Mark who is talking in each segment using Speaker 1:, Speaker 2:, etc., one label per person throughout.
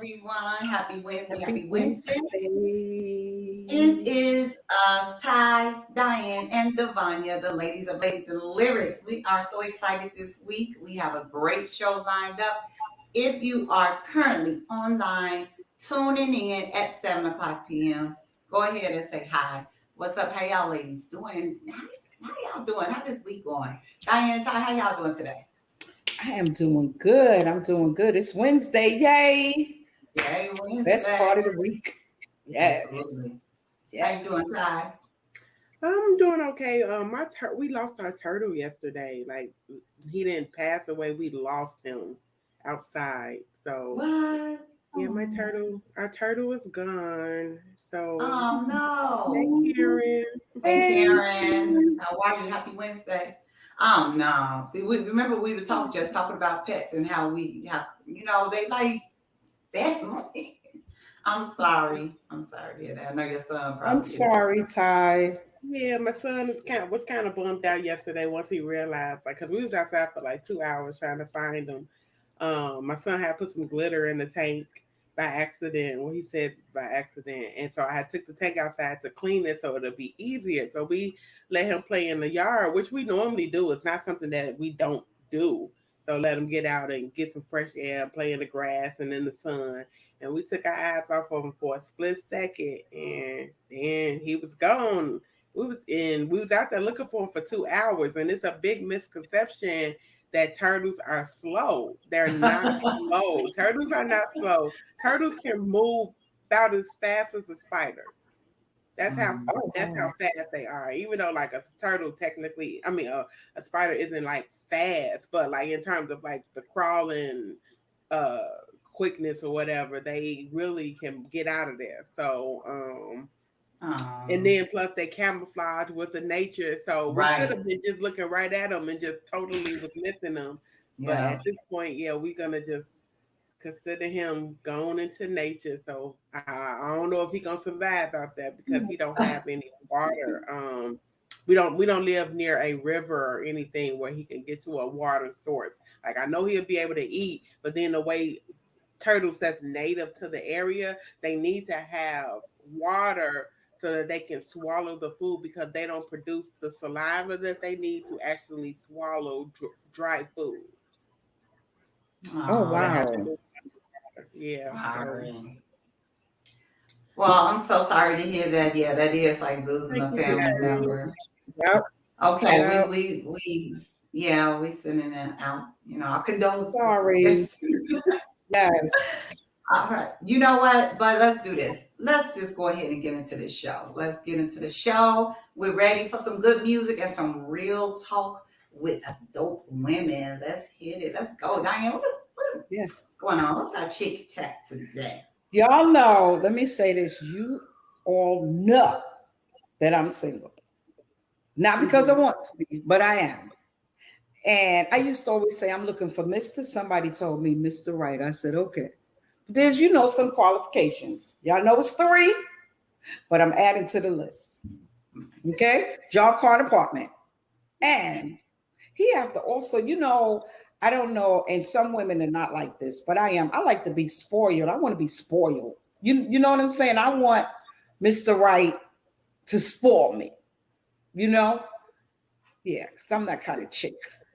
Speaker 1: everyone. Happy Wednesday.
Speaker 2: Happy
Speaker 1: Happy Wednesday. It
Speaker 2: Wednesday.
Speaker 1: is us, Ty, Diane, and Devonia, the ladies of Ladies and Lyrics. We are so excited this week. We have a great show lined up. If you are currently online, tuning in at 7 o'clock p.m., go ahead and say hi. What's up? How y'all ladies doing? How y'all doing? How this week going? Diane and Ty, how y'all doing today?
Speaker 2: I am doing good. I'm doing good. It's Wednesday. Yay.
Speaker 1: Yay,
Speaker 2: Best
Speaker 1: Wednesday.
Speaker 2: part of the week. Yes.
Speaker 1: Absolutely. How you
Speaker 2: Yes.
Speaker 1: doing, Ty?
Speaker 3: I'm doing okay. We lost our turtle yesterday. Like he didn't pass away. We lost him outside. So
Speaker 1: What?
Speaker 3: yeah,
Speaker 1: Oh,
Speaker 3: our turtle is gone. So
Speaker 1: oh
Speaker 3: hey,
Speaker 1: no.
Speaker 3: Karen.
Speaker 1: Hey,
Speaker 2: Hey.
Speaker 1: Karen. How are you? Happy Wednesday. Oh no. See, we remember we were talking about pets and how they like family. I'm sorry. I'm sorry to hear that. I know your son
Speaker 2: I'm
Speaker 1: probably is.
Speaker 2: sorry, Ty.
Speaker 3: Yeah, my son was kind of bummed out yesterday once he realized, like, because we was outside for like 2 hours trying to find him. My son had put some glitter in the tank by accident. Well, he said by accident, and so I had took the tank outside to clean it so it'll be easier. So we let him play in the yard, which we normally do. It's not something that we don't do. So let him get out and get some fresh air, play in the grass and in the sun. And we took our eyes off of him for a split second, and then he was gone. We was out there looking for him for 2 hours, and it's a big misconception that turtles are slow. They're not slow. Turtles are not slow. Turtles can move about as fast as a spider. That's how
Speaker 1: Mm.
Speaker 2: Oh,
Speaker 3: that's how
Speaker 2: wow.
Speaker 3: fast they are. Even though like a turtle technically, I mean a spider isn't like fast, but like in terms of like the crawling uh quickness or whatever, they really can get out of there. So and
Speaker 1: Oh,
Speaker 3: then plus they camouflage with the nature. So we could
Speaker 1: right.
Speaker 3: have been just looking right at them and just totally was missing them. But
Speaker 1: Yeah.
Speaker 3: at this point, yeah, we're gonna just consider him gone into nature. So I don't know if he gonna survive out there because he don't have any water. We don't live near a river or anything where he can get to a water source. Like I know he'll be able to eat, but then the way turtles that's native to the area, they need to have water so that they can swallow the food because they don't produce the saliva that they need to actually swallow dry food.
Speaker 2: Oh,
Speaker 3: So they
Speaker 1: Oh,
Speaker 3: have to
Speaker 2: wow.
Speaker 3: move water. Yeah. So
Speaker 1: sorry. Well, I'm so sorry to hear that. Yeah, that is like losing
Speaker 3: thank
Speaker 1: a
Speaker 3: you,
Speaker 1: family
Speaker 3: Karen.
Speaker 1: member.
Speaker 2: Yep.
Speaker 1: Okay,
Speaker 2: Yep.
Speaker 1: we sending it out. Our condolences.
Speaker 2: Sorry.
Speaker 1: Yes.
Speaker 2: Yes.
Speaker 1: All right. You know what? But let's do this. Let's just go ahead and get into the show. Let's get into the show. We're ready for some good music and some real talk with us dope women. Let's hit it. Let's go, Diane.
Speaker 2: Yes.
Speaker 1: What's going on? What's our chick chat today?
Speaker 2: Y'all know, let me say this. You all know that I'm single. Not because I
Speaker 3: Hmm.
Speaker 2: want to be, but I am. And I used to always say, I'm looking for Mr. Somebody told me Mr. Right. I said, okay. There's, some qualifications. Y'all know it's three, but I'm adding to the list. Okay? Job card apartment. And he has to also, I don't know, and some women are not like this, but I am. I like to be spoiled. I want to be spoiled. You know what I'm saying? I want Mr. Right to spoil me, you know? Yeah, because I'm that kind of chick.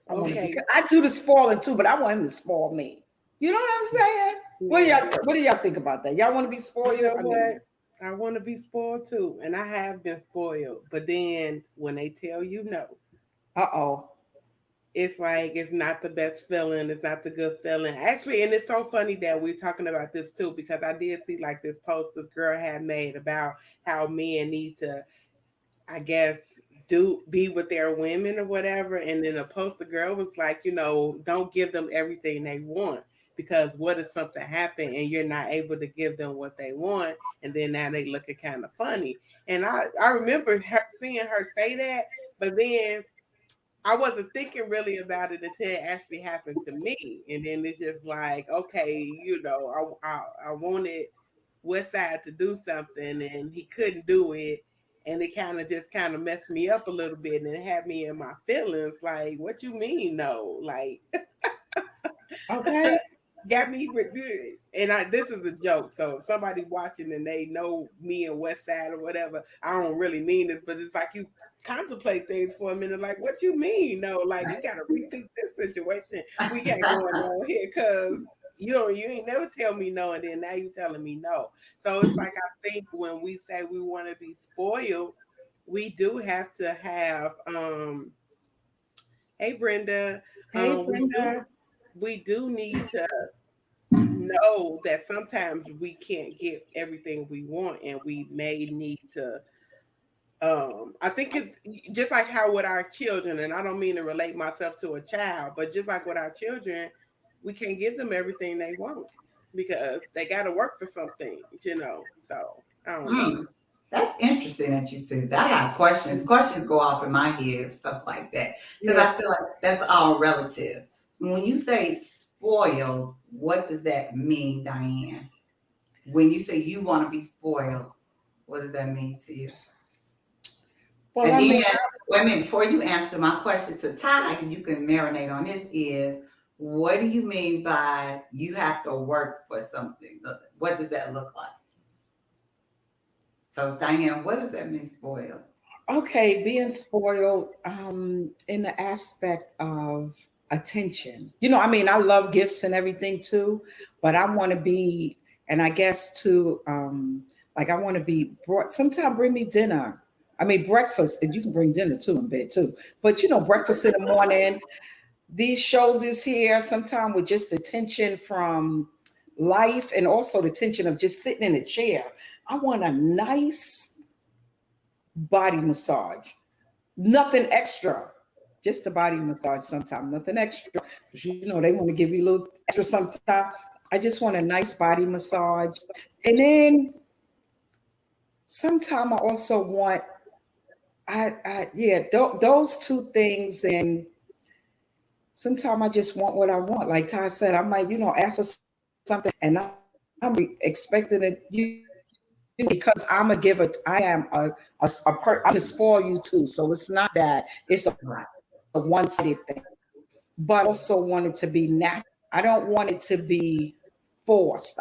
Speaker 2: I want to be.
Speaker 3: Okay.
Speaker 2: I do the spoiling too, but I want him to spoil me. You know what I'm saying?
Speaker 3: Yeah.
Speaker 2: What do y'all think about that? Y'all want to be
Speaker 3: You
Speaker 2: spoiled?
Speaker 3: know
Speaker 2: I
Speaker 3: what?
Speaker 2: mean,
Speaker 3: I want to be spoiled too, and I have been spoiled. But then when they tell you no,
Speaker 2: uh-oh.
Speaker 3: it's like it's not the best feeling. It's not the good feeling. Actually, and it's so funny that we're talking about this too because I did see like this post this girl had made about how men need to, I guess, do be with their women or whatever. And then the post the girl was like, don't give them everything they want because what if something happened and you're not able to give them what they want, and then now they looking kind of funny. And I remember seeing her say that, but then I wasn't thinking really about it until it actually happened to me. And then it's just like, okay, I wanted Westside to do something and he couldn't do it. And it kind of messed me up a little bit and it had me in my feelings. Like, what you mean, no? Like,
Speaker 2: Okay.
Speaker 3: got me with good. And this is a joke. So if somebody watching and they know me and West Side or whatever, I don't really mean this, but it's like you contemplate things for a minute. Like, what you mean? No, like we got to rethink this situation we got going on here because you ain't never tell me no, and then now you telling me no. So it's like I think when we say we want to be spoiled, we do have to have. Hey Brenda,
Speaker 2: Hey,
Speaker 3: we do
Speaker 2: Brenda.
Speaker 3: need to know that sometimes we can't get everything we want, and we may need to. I think it's just like how with our children, and I don't mean to relate myself to a child, but just like with our children, we can't give them everything they want because they got to work for something, So I don't know.
Speaker 1: That's interesting that you said that. I got questions. Questions go off in my head, stuff like that. Because
Speaker 3: Yeah.
Speaker 1: I feel like that's all relative. When you say spoiled, what does that mean, Diane? When you say you want to be spoiled, what does that mean to you?
Speaker 2: Well,
Speaker 1: And
Speaker 2: I
Speaker 1: then,
Speaker 2: mean,
Speaker 1: wait a minute, before you answer my question to Ty, and you can marinate on this, is what do you mean by you have to work for something? What does that look like? So, Diane, what does that mean, spoiled?
Speaker 2: okay, being spoiled in the aspect of attention. I mean, I love gifts and everything too, but I want to be, and I guess too, like I want to be brought. Sometimes bring me dinner. I mean, breakfast, and you can bring dinner too in bed too. But breakfast in the morning, these shoulders here, sometimes with just the tension from life and also the tension of just sitting in a chair. I want a nice body massage. Nothing extra, just a body massage sometimes, nothing extra. 'Cause, they want to give you a little extra sometimes. I just want a nice body massage. And then sometimes I also want, yeah, those two things. And sometimes I just want what I want. Like Ty said, I might, ask for something and I'm expecting it, because I'm a giver. I am I'm to spoil you too. So it's not that it's a
Speaker 1: Right.
Speaker 2: one-sided thing, but I also want it to be natural. I don't want it to be forced.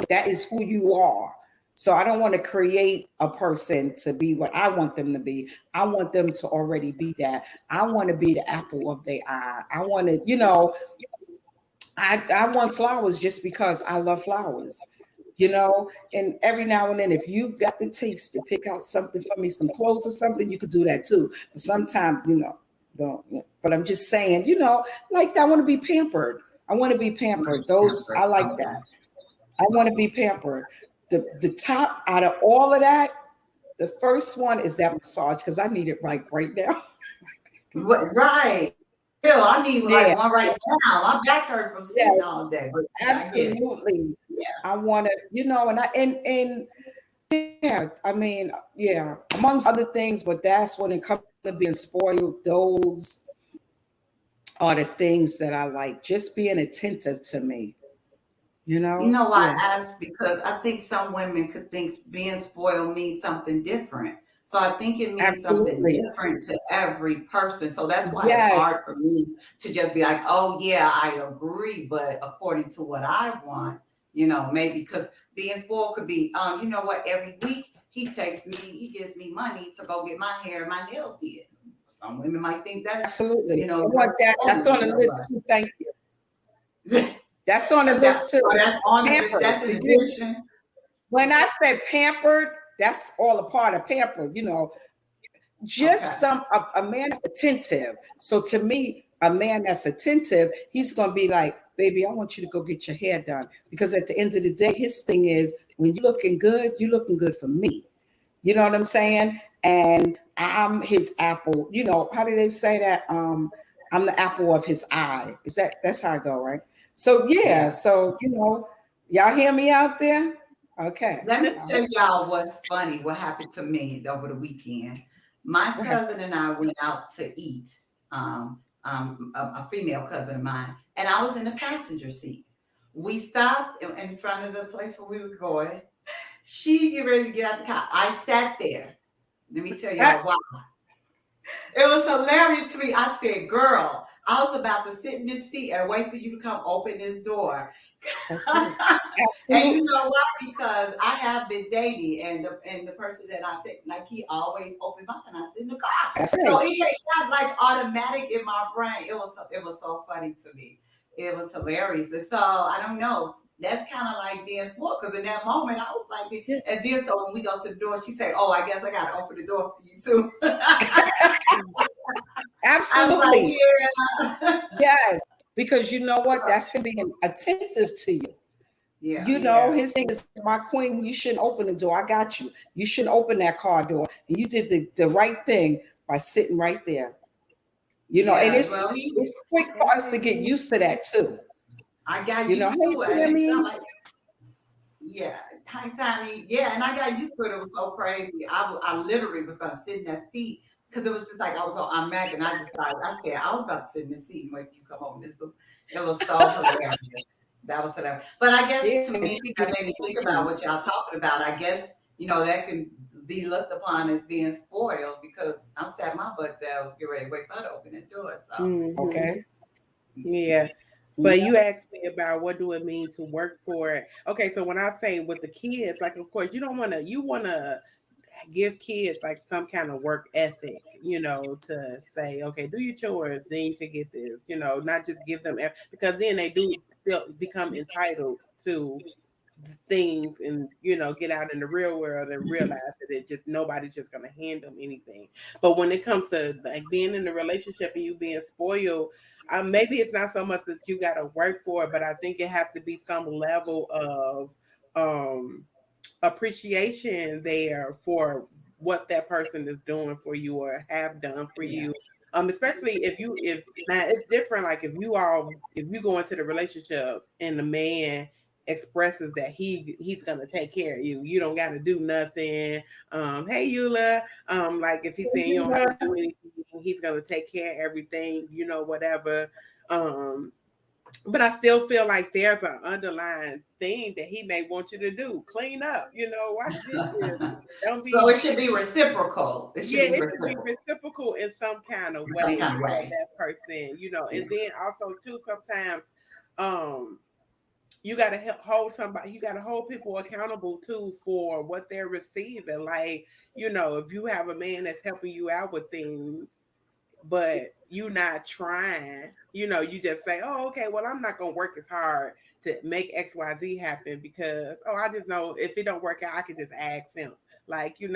Speaker 2: That is who you are. So I don't want to create a person to be what I want them to be. I want them to already be that. I want to be the apple of their eye. I want to, I want flowers just because I love flowers. And every now and then, if you got the taste to pick out something for me, some clothes or something, you could do that too. But sometimes, don't. But I'm just saying, like I want to be pampered. I want to be pampered. Those I like
Speaker 1: Okay.
Speaker 2: that. I want to be pampered. The top out of all of that, the first one is that massage because I need it right now.
Speaker 1: Right. Bill, I need
Speaker 2: Yeah,
Speaker 1: like one right now. My back hurt from sitting
Speaker 2: yes,
Speaker 1: all day. But yeah, I get it.
Speaker 2: absolutely.
Speaker 1: Yeah.
Speaker 2: I want to, and yeah, I mean, yeah, amongst other things, but that's when it comes to being spoiled. Those are the things that I like. Just being attentive to me,
Speaker 1: You know why
Speaker 2: Yeah,
Speaker 1: I asked? Because I think some women could think being spoiled means something different. So I think it means something
Speaker 2: absolutely.
Speaker 1: different to every person. So that's why it's
Speaker 2: Yes,
Speaker 1: hard for me to just be like, oh, yeah, I agree. But according to what I want, maybe because being spoiled could be, you know what, every week he gives me money to go get my hair and my nails did. Some women might think that's,
Speaker 2: absolutely. I want
Speaker 1: that's
Speaker 2: that. That's
Speaker 1: spoiled,
Speaker 2: on the list too. Thank you.
Speaker 1: but
Speaker 2: That's on the list too.
Speaker 1: that's on the list.
Speaker 2: Pampered.
Speaker 1: That's an addition.
Speaker 2: When I say pampered, that's all a part of pampered. Just
Speaker 1: Okay.
Speaker 2: a man that's attentive. So to me, a man that's attentive, he's gonna be like, baby, I want you to go get your hair done. Because at the end of the day, his thing is when you're looking good for me. You know what I'm saying? And I'm his apple. How do they say that? I'm the apple of his eye. That's how I go, right? So yeah,
Speaker 1: Yeah.
Speaker 2: so y'all hear me out there? Okay.
Speaker 1: Let me tell y'all what's funny, what happened to me over the weekend. My
Speaker 2: Go ahead.
Speaker 1: cousin and I went out to eat, a female cousin of mine, and I was in the passenger seat. We stopped in front of the place where we were going. She get ready to get out the car. I sat there. Let me tell y'all why. It was hilarious to me. I said, girl, I was about to sit in this seat and wait for you to come open this door.
Speaker 2: That's it.
Speaker 1: And you
Speaker 2: Absolutely.
Speaker 1: know why? Because I have been dating, and the person that I pick, like he always opens my and I sit in the car.
Speaker 2: That's
Speaker 1: So
Speaker 2: right.
Speaker 1: it got like automatic in my brain. It was so funny to me. It was hilarious. And so I don't know. That's kind of like being spoiled because in that moment I was like,
Speaker 2: Yeah.
Speaker 1: and then so when we go to the door, she said, "Oh, I guess I got to open the door for you too." I was
Speaker 2: Absolutely.
Speaker 1: like, "Yeah,
Speaker 2: Yes. Because you know what? That's him being attentive to you.
Speaker 1: yeah,
Speaker 2: You know,
Speaker 3: Yeah.
Speaker 2: his thing is, my queen, you shouldn't open the door. I got you. You shouldn't open that car door. And you did the right thing by sitting right there. You know, and
Speaker 1: yeah." Well,
Speaker 2: it's quick for us to get used to that too.
Speaker 1: I got
Speaker 2: You know,
Speaker 1: used
Speaker 2: hey
Speaker 1: to it, and it's not
Speaker 2: Tammy.
Speaker 1: like, yeah, high timing, yeah, and I got used to it. It was so crazy. I literally was gonna sit in that seat because it was just like I was on Mac, and I decided I said I was about to sit in the seat and wait for you to come over this door. It was so hilarious. That was hilarious. But I guess
Speaker 2: Yeah,
Speaker 1: to
Speaker 2: and
Speaker 1: me,
Speaker 2: he could
Speaker 1: that
Speaker 2: get
Speaker 1: made me think about what y'all talking about. I guess that can be looked upon as being spoiled because I'm sat my butt there. I was getting ready to wait for her to open that door. So
Speaker 3: Mm-hmm.
Speaker 2: okay.
Speaker 3: Yeah. But
Speaker 2: Yeah.
Speaker 3: you asked me about what do it mean to work for it. Okay, so when I say with the kids, like of course you wanna give kids like some kind of work ethic, to say, okay, do your chores, then you can get this, not just give them because then they do still become entitled to things and get out in the real world and realize that it just nobody's just going to hand them anything. But when it comes to like being in a relationship and you being spoiled, maybe it's not so much that you got to work for it, but I think it has to be some level of um appreciation there for what that person is doing for you or have done for
Speaker 1: yeah,
Speaker 3: you. Especially if now it's different. Like if you go into the relationship and the man expresses that he's gonna take care of you, you don't got to do nothing. Hey Eula, like if he's saying you don't have to do anything, he's gonna take care of everything, whatever. Um, but I still feel like there's an underlying thing that he may want you to do. Clean up, wash dishes. Don't
Speaker 1: so
Speaker 3: be,
Speaker 1: it should be reciprocal. It should
Speaker 3: yeah,
Speaker 1: be
Speaker 3: it should be
Speaker 1: reciprocal
Speaker 3: reciprocal in some kind of
Speaker 1: in some
Speaker 3: way
Speaker 1: kind of
Speaker 3: for
Speaker 1: way.
Speaker 3: that person,
Speaker 1: Yeah,
Speaker 3: and then also too sometimes um you got to hold somebody, you got to hold people accountable too for what they're receiving. Like, if you have a man that's helping you out with things but you not trying, you just say, oh, okay, well, I'm not going to work as hard to make XYZ happen because, oh, I just know if it don't work out, I can just ask him. Like,
Speaker 1: yeah,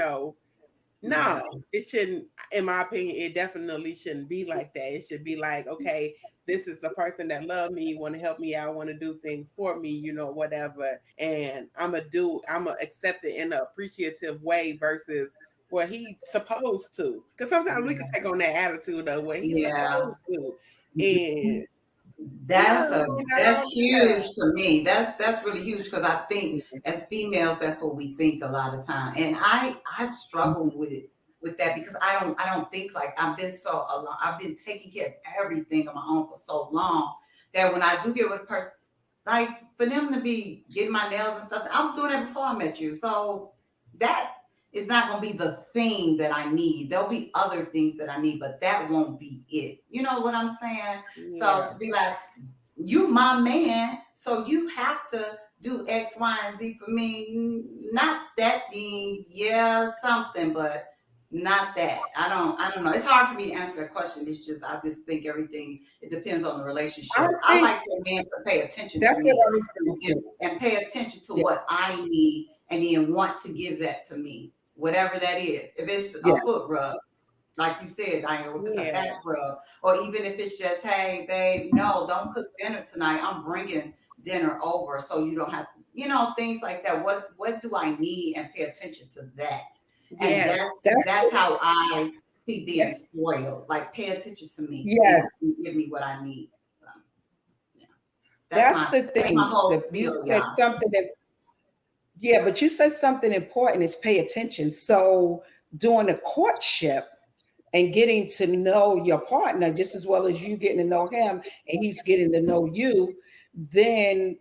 Speaker 3: no, it shouldn't, in my opinion, it definitely shouldn't be like that. It should be like, okay, this is the person that love me, want to help me out, want to do things for me, whatever. And I'm gonna accept it in an appreciative way versus what he's supposed to. Because sometimes we can take on that attitude of what he's
Speaker 1: yeah.
Speaker 3: supposed to. And
Speaker 1: That's
Speaker 3: no,
Speaker 1: a
Speaker 3: no,
Speaker 1: that's huge to me. That's really huge because I think
Speaker 3: yeah.
Speaker 1: as females, that's what we think a lot of time, and I struggle with that because I don't think like I've been so alone. I've been taking care of everything on my own for so long that when I do get with a person, like for them to be getting my nails and stuff, I was doing that before I met you, so that is not going to be the thing that I need. There'll be other things that I need, but that won't be it. You know what I'm saying? So
Speaker 3: Yeah.
Speaker 1: to be like, you my man, so you have to do X, Y, and Z for me. Not that thing, yeah, something, but not that. I don't know. It's hard for me to answer that question. It's just I just think everything it depends on the
Speaker 2: I
Speaker 1: relationship. I
Speaker 2: think
Speaker 1: like for a man to pay attention to
Speaker 2: that's what
Speaker 1: me
Speaker 2: I was going to
Speaker 1: and,
Speaker 2: say.
Speaker 1: and pay attention to
Speaker 2: Yeah.
Speaker 1: what I need and then want to give that to me, whatever that is. If it's
Speaker 2: Yeah.
Speaker 1: a foot rub, like you said, Diane, if it's a
Speaker 3: Yeah.
Speaker 1: back rub, or even if it's just, hey, babe, no, don't cook dinner tonight. I'm bringing dinner over so you don't have, things like that. What do I need, and pay attention to that. And
Speaker 3: Yes.
Speaker 2: That's
Speaker 1: that's how I see being
Speaker 2: yeah.
Speaker 1: spoiled. Like pay attention to me
Speaker 2: Yes.
Speaker 1: and give me what I need. So yeah,
Speaker 2: That's the
Speaker 1: that's my
Speaker 2: thing.
Speaker 1: whole
Speaker 2: You
Speaker 1: spiel,
Speaker 2: said
Speaker 1: y'all.
Speaker 2: something that, yeah, but you said something important is pay attention. So during the courtship and getting to know your partner just as well as you getting to know him and he's getting to know you, then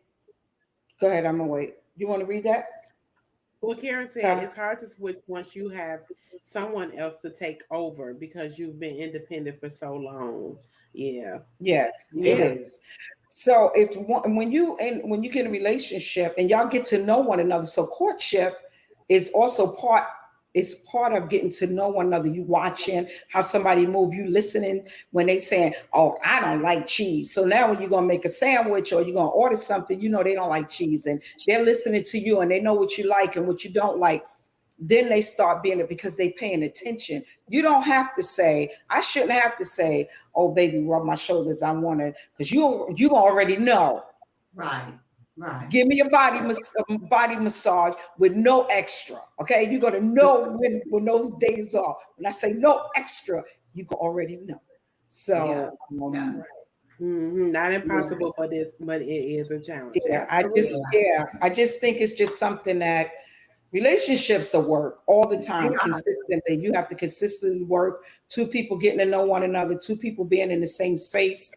Speaker 2: go ahead. I'm gonna wait. You want to read that,
Speaker 3: Well, Karen said
Speaker 2: Ty?
Speaker 3: it's hard to switch once you have someone else to take over because you've been independent for so long. Yeah.
Speaker 2: Yes, it
Speaker 3: Yeah.
Speaker 2: is. So when you get in a relationship and y'all get to know one another, so courtship is also part. It's part of getting to know one another. You watching how somebody move. You listening when they saying, "Oh, I don't like cheese." So now when you're gonna make a sandwich or you're gonna order something, you know they don't like cheese, and they're listening to you and they know what you like and what you don't like. Then they start being it because they paying attention. You don't have to say, I shouldn't have to say, "Oh baby, rub my shoulders, I want to," because you already know.
Speaker 1: Right. Right.
Speaker 2: Give me a body massage with no extra. Okay, you're gonna know when those days are. When I say no extra, you can already know.
Speaker 1: Yeah.
Speaker 2: So
Speaker 1: Yeah.
Speaker 3: Not
Speaker 1: Yeah.
Speaker 3: impossible, but it is a challenge.
Speaker 2: yeah,
Speaker 3: Absolutely.
Speaker 2: I just think it's just something that relationships are work all the time,
Speaker 1: Yeah.
Speaker 2: consistently. You have to consistently work. Two people getting to know one another. Two people being in the same space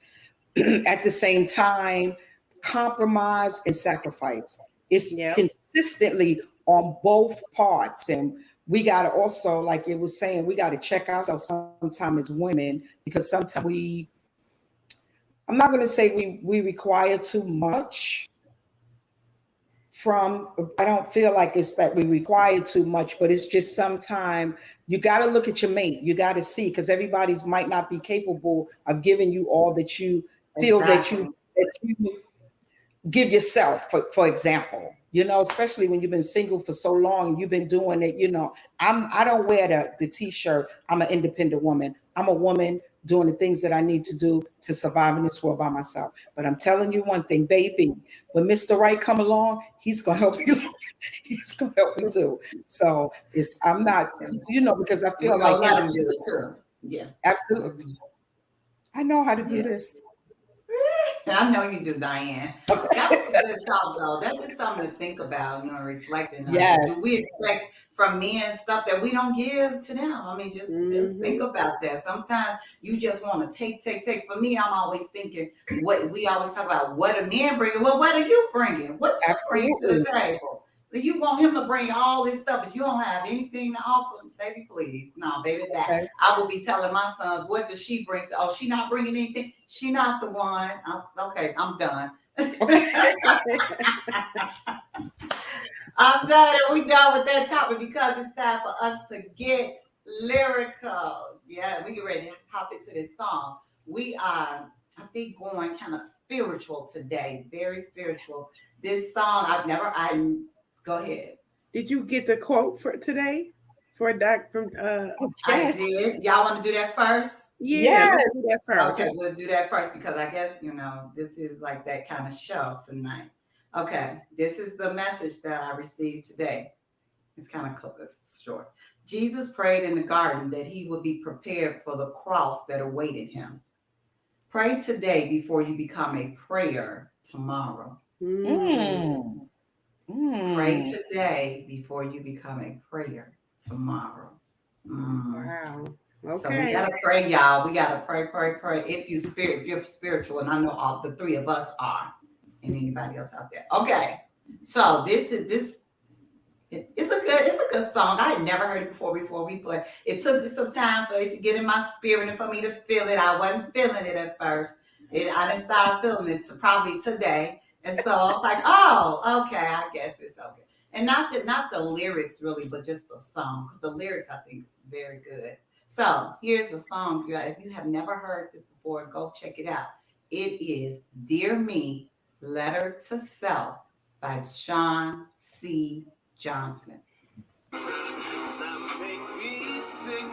Speaker 2: at the same time, compromise and sacrifice. It's
Speaker 3: Yep.
Speaker 2: consistently on both parts. And we got to also, like it was saying, we got to check ourselves sometimes as women because sometimes I'm not going to say we require too much from, I don't feel like it's that we require too much, but it's just sometimes you got to look at your mate. You got to see, because everybody's might not be capable of giving you all that you feel
Speaker 1: Exactly.
Speaker 2: that you give yourself, for example, especially when you've been single for so long, you've been doing it, I don't wear the t-shirt, I'm an independent woman. I'm a woman doing the things that I need to do to survive in this world by myself. But I'm telling you one thing, baby, when Mr. Right come along, he's gonna help you. He's gonna help me too. So I'm not, because I
Speaker 1: We're
Speaker 2: feel
Speaker 1: gonna
Speaker 2: like
Speaker 1: let them do it too. Yeah.
Speaker 2: absolutely, I know how to do
Speaker 1: Yeah.
Speaker 2: this.
Speaker 1: I know you do, Diane. That was a good talk, though. That's just something to think about, reflecting on. Do
Speaker 2: Yes,
Speaker 1: we expect from men stuff that we don't give to them? I mean, just think
Speaker 3: Hmm.
Speaker 1: about that. Sometimes you just want to take, take, take. For me, I'm always thinking what we always talk about. What are men bringing? Well, what are you bringing? What do you bring to
Speaker 2: absolutely.
Speaker 1: the table? You want him to bring all this stuff, but you don't have anything to offer, baby. Please, no, baby. That
Speaker 2: Okay.
Speaker 1: I will be telling my sons, what does she bring? Oh, she not bringing anything. She not the one. Okay, I'm done. I'm done, and we done with that topic because it's time for us to get lyrical. Yeah, we get ready to hop into this song. We are, I think, going kind of spiritual today. Very spiritual. This song, I go ahead.
Speaker 3: Did you get the quote for today? For Doc from
Speaker 2: Oh,
Speaker 1: I
Speaker 2: yes.
Speaker 1: did. Y'all want to do that first?
Speaker 3: Yeah,
Speaker 2: Yes.
Speaker 3: let's do that first.
Speaker 1: Okay, we'll do that first because I guess, this is like that kind of show tonight. Okay, this is the message that I received today. It's kind of it's short. Jesus prayed in the garden that he would be prepared for the cross that awaited him. Pray today before you become a prayer tomorrow.
Speaker 3: Mm.
Speaker 2: Mm.
Speaker 1: Pray
Speaker 2: Mm.
Speaker 1: today before you become a prayer tomorrow. Mm.
Speaker 3: Wow.
Speaker 1: So we
Speaker 3: Okay.
Speaker 1: gotta pray, y'all. We gotta pray, pray, pray. If you're spiritual, and I know all the three of us are, and anybody else out there. Okay. So it's a good song. I had never heard it before we played. It took some time for it to get in my spirit and for me to feel it. I wasn't feeling it at first. I didn't start feeling it probably today. And so I was like, oh, okay, I guess it's okay. And not the lyrics really, but just the song. Because the lyrics I think very good. So here's the song. If you have never heard this before, go check it out. It is Dear Me, Letter to Self by Sean C. Johnson. Some make me sick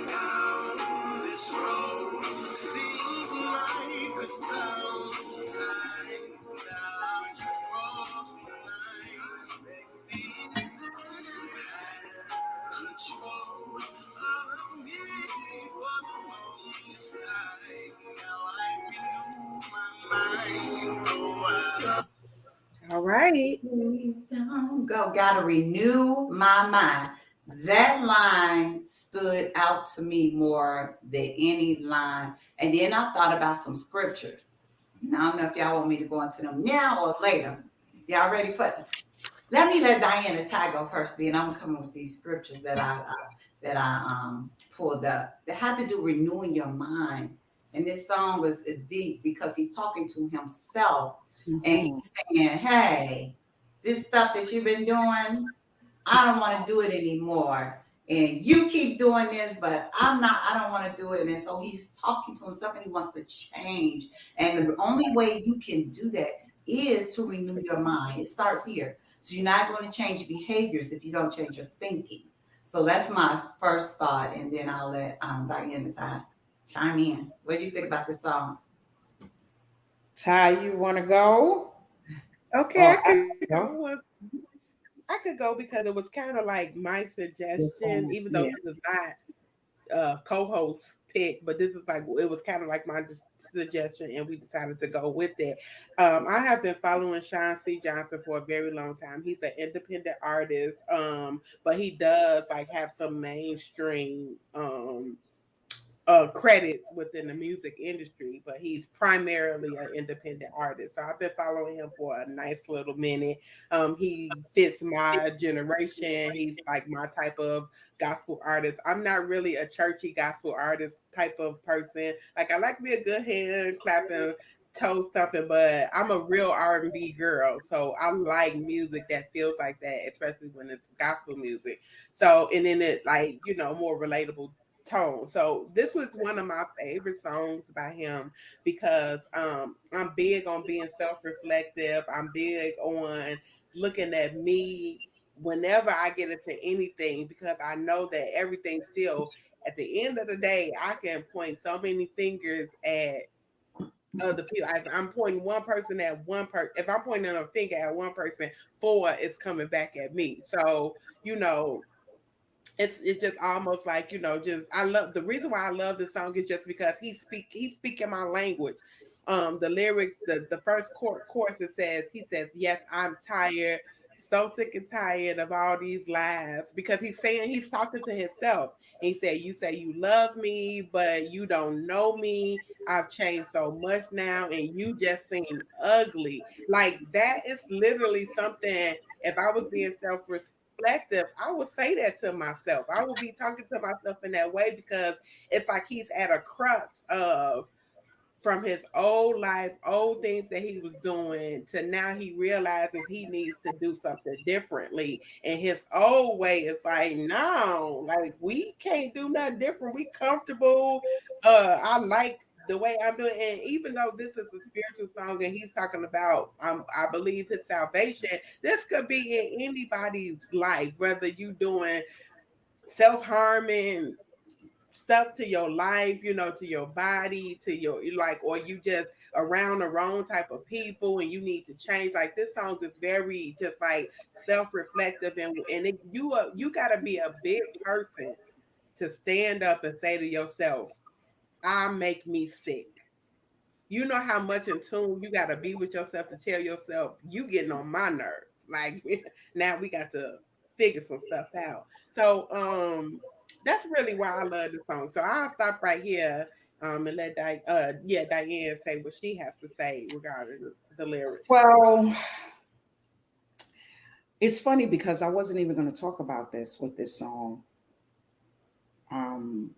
Speaker 1: down this road. Seems like 1,000 times now you crossed the line. Make me sick. Control of me for the longest time. Now I renew my mind. Oh,
Speaker 3: All right.
Speaker 1: please don't go. Gotta renew my mind. That line stood out to me more than any line. And then I thought about some scriptures. Now, I don't know if y'all want me to go into them now or later. Y'all ready for it? Let me let Diane and Ty go first. Then I'm gonna come up with these scriptures that I pulled up. That had to do renewing your mind And this song is deep because he's talking to himself and
Speaker 2: Mhm.
Speaker 1: he's saying, hey, this stuff that you've been doing, I don't want to do it anymore. And you keep doing this, but I don't want to do it. And so he's talking to himself and he wants to change. And the only way you can do that is to renew your mind. It starts here. So you're not going to change behaviors if you don't change your thinking. So that's my first thought. And then I'll let Diane and Ty chime in. What do you think about this song?
Speaker 2: Ty, you want to go?
Speaker 3: Okay,
Speaker 2: Or
Speaker 3: I
Speaker 2: I
Speaker 3: could
Speaker 2: go?
Speaker 3: go. I could go because it was kind of like my
Speaker 2: This
Speaker 3: suggestion,
Speaker 2: song,
Speaker 3: even though
Speaker 2: yeah.
Speaker 3: this is not co-host pick, but this is like it was kind of like my suggestion, and we decided to go with it. I have been following Sean C. Johnson for a very long time. He's an independent artist, but he does like have some mainstream credits within the music industry, but he's primarily an independent artist. So I've been following him for a nice little minute. He fits my generation. He's like my type of gospel artist. I'm not really a churchy gospel artist type of person. Like I like me a good hand clapping, toe stomping, but I'm a real R&B girl. So I like music that feels like that, especially when it's gospel music. So and then it like, more relatable tone. So this was one of my favorite songs by him because I'm big on being self-reflective. I'm big on looking at me whenever I get into anything because I know that everything still at the end of the day I can point so many fingers at other people. If I'm pointing one person at one person, if I'm pointing a finger at one person, four is coming back at me. So, it's just almost like just I love the reason why I love this song is just because he's speaking my language. The lyrics, the first chorus it says he says, yes, I'm tired, so sick and tired of all these lies, because he's talking to himself. And he said, you say you love me but you don't know me. I've changed so much now and you just seem ugly. Like that is literally something. If I was being reflective, I would say that to myself. I would be talking to myself in that way because it's like he's at a crux of from his old life, old things that he was doing to now he realizes he needs to do something differently. And his old way is like, no, like we can't do nothing different. We comfortable. I like the way I'm doing. And even though this is a spiritual song and he's talking about, I believe his salvation, this could be in anybody's life, whether you doing self-harming stuff to your life, to your body, to your like, or you just around the wrong type of people and you need to change. Like this song is very just like self-reflective, and you gotta be a big person to stand up and say to yourself, I make me sick. You know how much in tune you got to be with yourself to tell yourself you getting on my nerves. Like now we got to figure some stuff out. So that's really why I love the song. So I'll stop right here and let Diane say what she has to say regarding the lyrics.
Speaker 2: Well, it's funny because I wasn't even going to talk about this with this song. Um,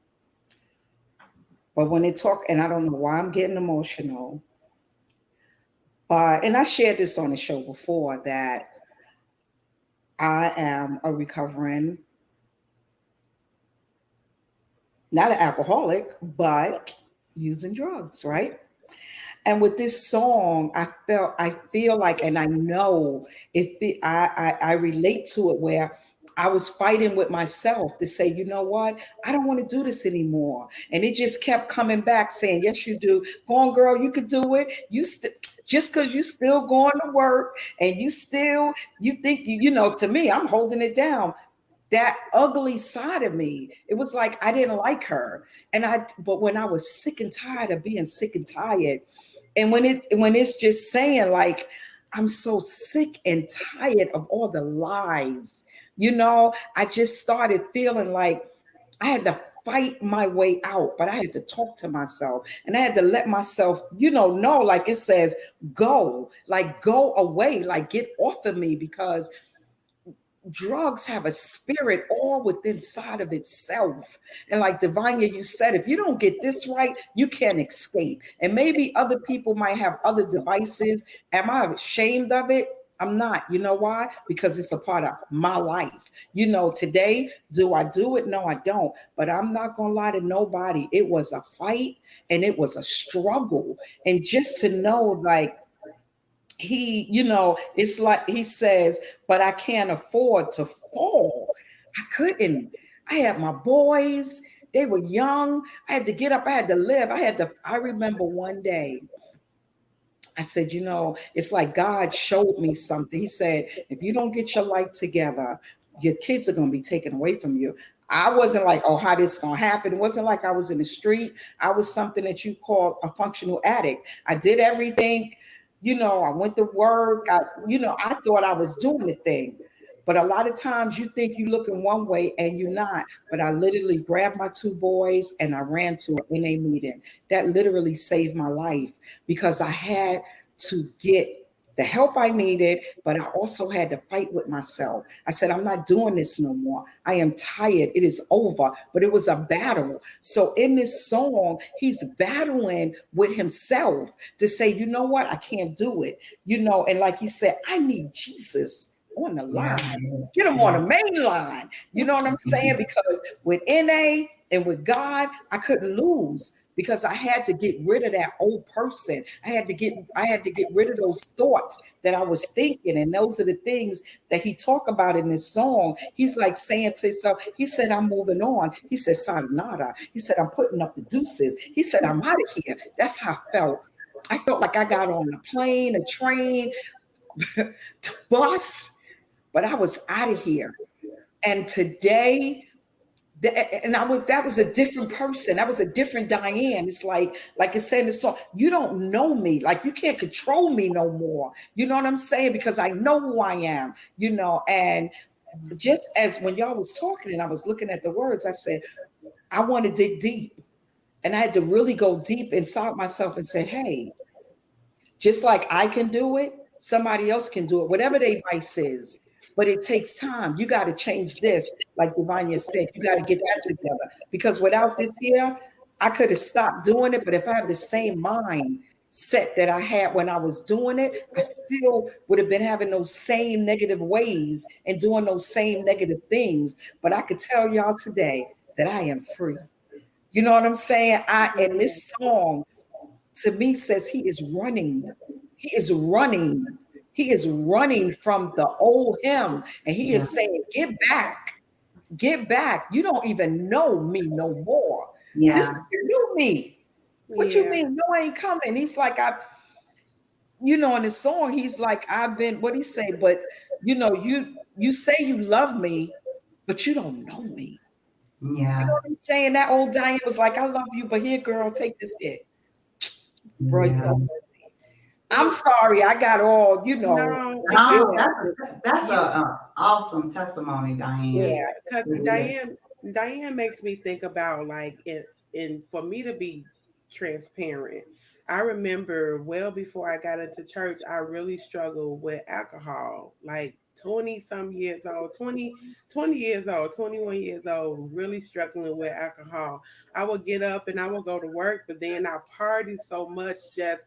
Speaker 2: but when they talk, and I don't know why I'm getting emotional, but and I shared this on the show before that I am a recovering, not an alcoholic, but using drugs, right? And with this song, I feel like, and I know I relate to it where I was fighting with myself to say, you know what, I don't want to do this anymore, and it just kept coming back saying, yes, you do. Go on, girl, you could do it. Just because you still going to work and you think to me, I'm holding it down. That ugly side of me, it was like I didn't like her, but when I was sick and tired of being sick and tired, and when it's just saying like, I'm so sick and tired of all the lies, I just started feeling like I had to fight my way out, but I had to talk to myself and I had to let myself, know, like it says, go away, like get off of me, because drugs have a spirit all within inside of itself. And like Devonia, you said, if you don't get this right, you can't escape. And maybe other people might have other devices. Am I ashamed of it? I'm not. You know why? Because it's a part of my life. Today, do I do it? No, I don't. But I'm not going to lie to nobody. It was a fight and it was a struggle. And just to know, like, it's like he says, but I can't afford to fall. I couldn't. I had my boys, they were young. I had to get up, I had to live. I remember one day, I said, it's like God showed me something. He said, if you don't get your life together, your kids are going to be taken away from you. I wasn't like, oh, how this going to happen? It wasn't like I was in the street. I was something that you call a functional addict. I did everything. I went to work. I thought I was doing the thing. But a lot of times you think you're looking one way and you're not. But I literally grabbed my two boys and I ran to an NA meeting. That literally saved my life because I had to get the help I needed, but I also had to fight with myself. I said, I'm not doing this no more. I am tired. It is over. But it was a battle. So in this song, he's battling with himself to say, you know what? I can't do it. And like he said, I need Jesus on the line. Get him on the main line. You know what I'm saying? Because with NA and with God, I couldn't lose. Because I had to get rid of that old person. I had to get rid of those thoughts that I was thinking. And those are the things that he talked about in this song. He's like saying to himself, he said, I'm moving on. He said, sayonara. He said, I'm putting up the deuces. He said, I'm out of here. That's how I felt. I felt like I got on a plane, a train, the bus, but I was out of here. And today, that was a different person. That was a different Diane. It's like it said in the song, you don't know me. Like you can't control me no more. You know what I'm saying? Because I know who I am, and just as when y'all was talking and I was looking at the words, I said, I want to dig deep. And I had to really go deep inside myself and say, hey, just like I can do it, somebody else can do it, whatever their vice is. But it takes time. You got to change this. Like Devonia said, you got to get that together. Because without this here, I could have stopped doing it. But if I have the same mind set that I had when I was doing it, I still would have been having those same negative ways and doing those same negative things. But I could tell y'all today that I am free. You know what I'm saying? And this song to me says he is running. He is running. He is running from the old him. And he is saying, get back. Get back. You don't even know me no more. This is new me. What you mean? No, I ain't coming. He's like, in his song, he's like, I've been, what he say? But you say you love me, but you don't know me.
Speaker 1: Yeah.
Speaker 2: You know what I'm saying? That old Diane was like, I love you, but here, girl, take this hit. Bro, I'm sorry, I got all,
Speaker 3: No,
Speaker 1: that's an awesome testimony, Diane.
Speaker 3: Yeah, because Diane makes me think about like in for me to be transparent. I remember well before I got into church, I really struggled with alcohol. Like 20 some years old, 20 years old, 21 years old, really struggling with alcohol. I would get up and I would go to work, but then I partied so much, just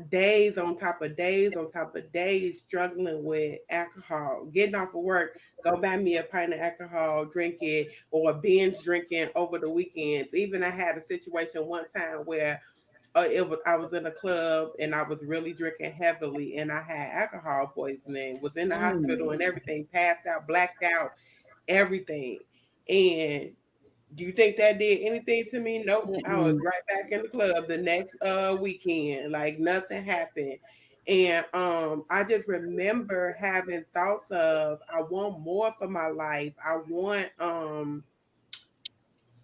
Speaker 3: days on top of days on top of days struggling with alcohol. Getting off of work, go buy me a pint of alcohol, drink it, or binge drinking over the weekends. Even I had a situation one time where I was in a club and I was really drinking heavily and I had alcohol poisoning, was in the hospital and everything, passed out, blacked out, everything. And do you think that did anything to me? Nope. I was right back in the club the next weekend. Like nothing happened. And I just remember having thoughts of I want more for my life. I want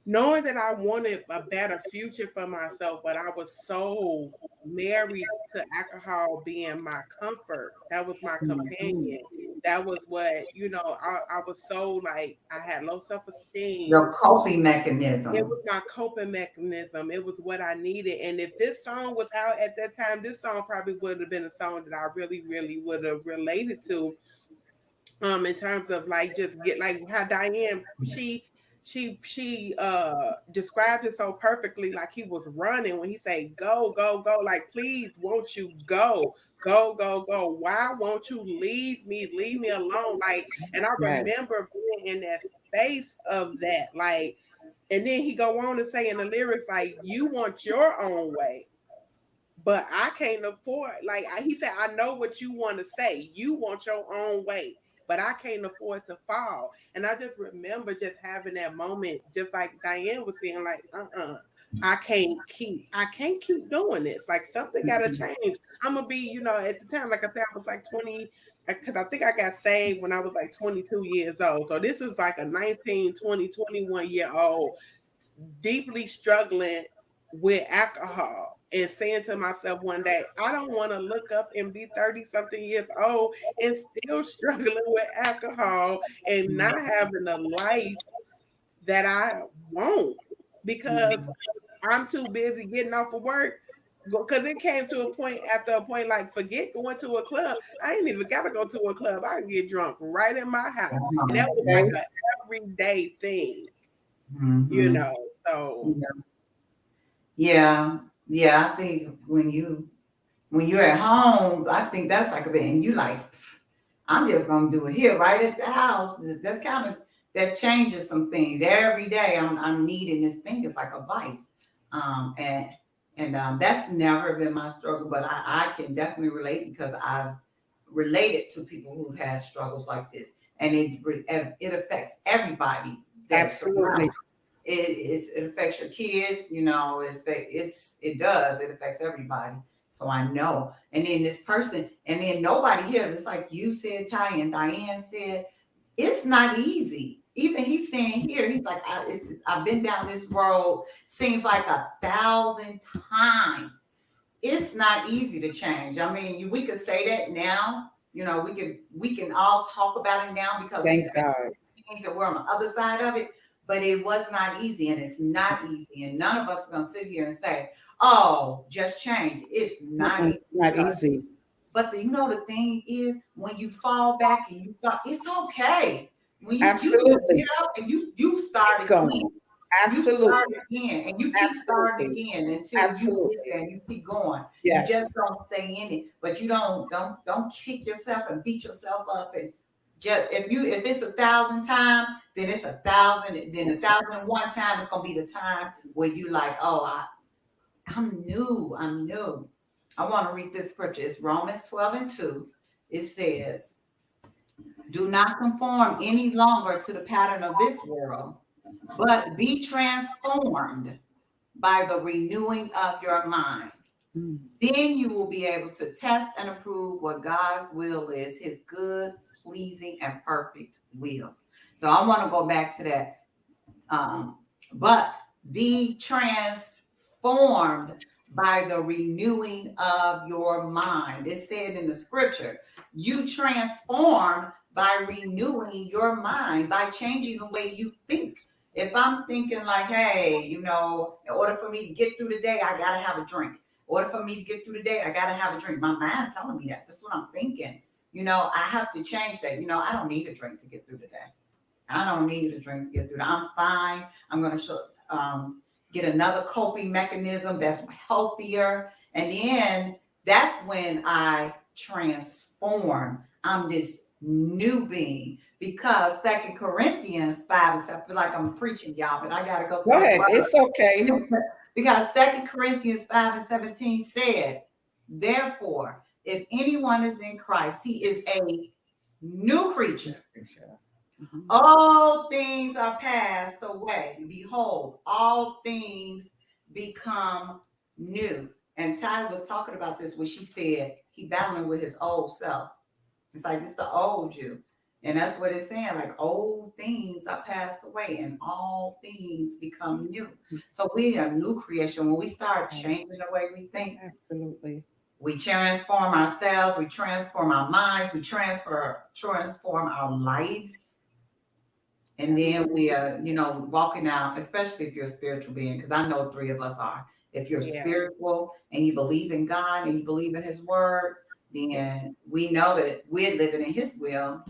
Speaker 3: knowing that I wanted a better future for myself, but I was so married to alcohol being my comfort. That was my companion. That was what, I was so like, I had low self-esteem.
Speaker 1: Your coping mechanism.
Speaker 3: It was my coping mechanism. It was what I needed. And if this song was out at that time, this song probably would have been a song that I really, really would have related to. In terms of like just get like how Diane she described it so perfectly, like he was running when he said go go go, like please won't you go go go go, why won't you leave me alone, like, and I
Speaker 2: Yes.
Speaker 3: remember being in that space of that, like, and then he go on to say in the lyrics like you want your own way, but I can't afford. Like he said, I know what you want to say. You want your own way, but I can't afford to fall. And I just remember just having that moment, just like Diane was saying, like, I can't keep doing this. Like something got to change. I'm gonna be, at the time, like I said, I was like 20. Because I think I got saved when I was like 22 years old. So this is like a 19, 20, 21-year old deeply struggling with alcohol and saying to myself one day, I don't want to look up and be 30 something years old and still struggling with alcohol and not having the life that I want because I'm too busy getting off of work. Because it came to a point, after a point, like, forget going to a club. I ain't even got to go to a club. I can get drunk right in my house. And that was like an everyday thing,
Speaker 1: Mm-hmm.
Speaker 3: So
Speaker 1: Yeah, I think when you're at home, I think that's like a bit, and you like, I'm just gonna do it here, right at the house. That kind of that changes some things every day. I'm needing this thing. It's like a vice, and that's never been my struggle, but I can definitely relate because I've related to people who've had struggles like this, and it affects everybody that's around.
Speaker 2: Absolutely.
Speaker 1: It affects your kids, it affects everybody. So I know. And then this person, and then nobody here, it's like you said, Ty, and Diane said, it's not easy. Even he's saying here, he's like, I've been down this road, seems like 1,000 times. It's not easy to change. I mean, we could say that now. We can all talk about it now because
Speaker 2: Thank
Speaker 1: we've been
Speaker 2: God.
Speaker 1: things and we're on the other side of it. But it was not easy, and it's not easy. And none of us are gonna sit here and say, "Oh, just change." It's not easy.
Speaker 2: Not easy.
Speaker 1: But the thing is, when you fall back and you thought it's okay. When you just
Speaker 2: Absolutely.
Speaker 1: get up and you start
Speaker 2: Keep
Speaker 1: again.
Speaker 2: going.
Speaker 1: You start
Speaker 2: Absolutely.
Speaker 1: again and you keep starting
Speaker 2: Absolutely.
Speaker 1: again until you get
Speaker 2: Absolutely.
Speaker 1: there and you keep going. You just
Speaker 2: Yes.
Speaker 1: don't stay in it, but you don't kick yourself and beat yourself up. And just if it's 1,000 times, then it's 1,000. Then 1,001 times it's gonna be the time where you like, oh, I'm new. I'm new. I want to read this scripture. It's Romans 12:2. It says, "Do not conform any longer to the pattern of this world, but be transformed by the renewing of your mind. Then you will be able to test and approve what God's will is, his good, pleasing, and perfect will." So I want to go back to that. But be transformed by the renewing of your mind. It said in the scripture, you transform by renewing your mind, by changing the way you think. If I'm thinking like, hey, in order for me to get through the day, I got to have a drink. In order for me to get through the day, I got to have a drink. My mind telling me that. That's what I'm thinking. I have to change that. I don't need a drink to get through the day. I don't need a drink to get through that. I'm fine. I'm going to get another coping mechanism that's healthier. And then that's when I transform. I'm this new being because 2 Corinthians 5 and 7, I feel like I'm preaching, y'all, but I got to go to
Speaker 2: Go
Speaker 1: the
Speaker 2: ahead.
Speaker 1: word.
Speaker 2: It's okay.
Speaker 1: Because 2 Corinthians 5:17 said, "Therefore, if anyone is in Christ, he is a new creature. All things are passed away. Behold, all things become new." And Ty was talking about this when she said he battling with his old self. It's like it's the old you. And that's what it's saying. Like old things are passed away and all things become new. So we are a new creation. When we start changing the way we think,
Speaker 2: Absolutely.
Speaker 1: we transform ourselves, we transform our minds, we transform our lives. And then we are, walking out, especially if you're a spiritual being, because I know 3 of us are. If you're spiritual and you believe in God and you believe in his word, then we know that we're living in his will.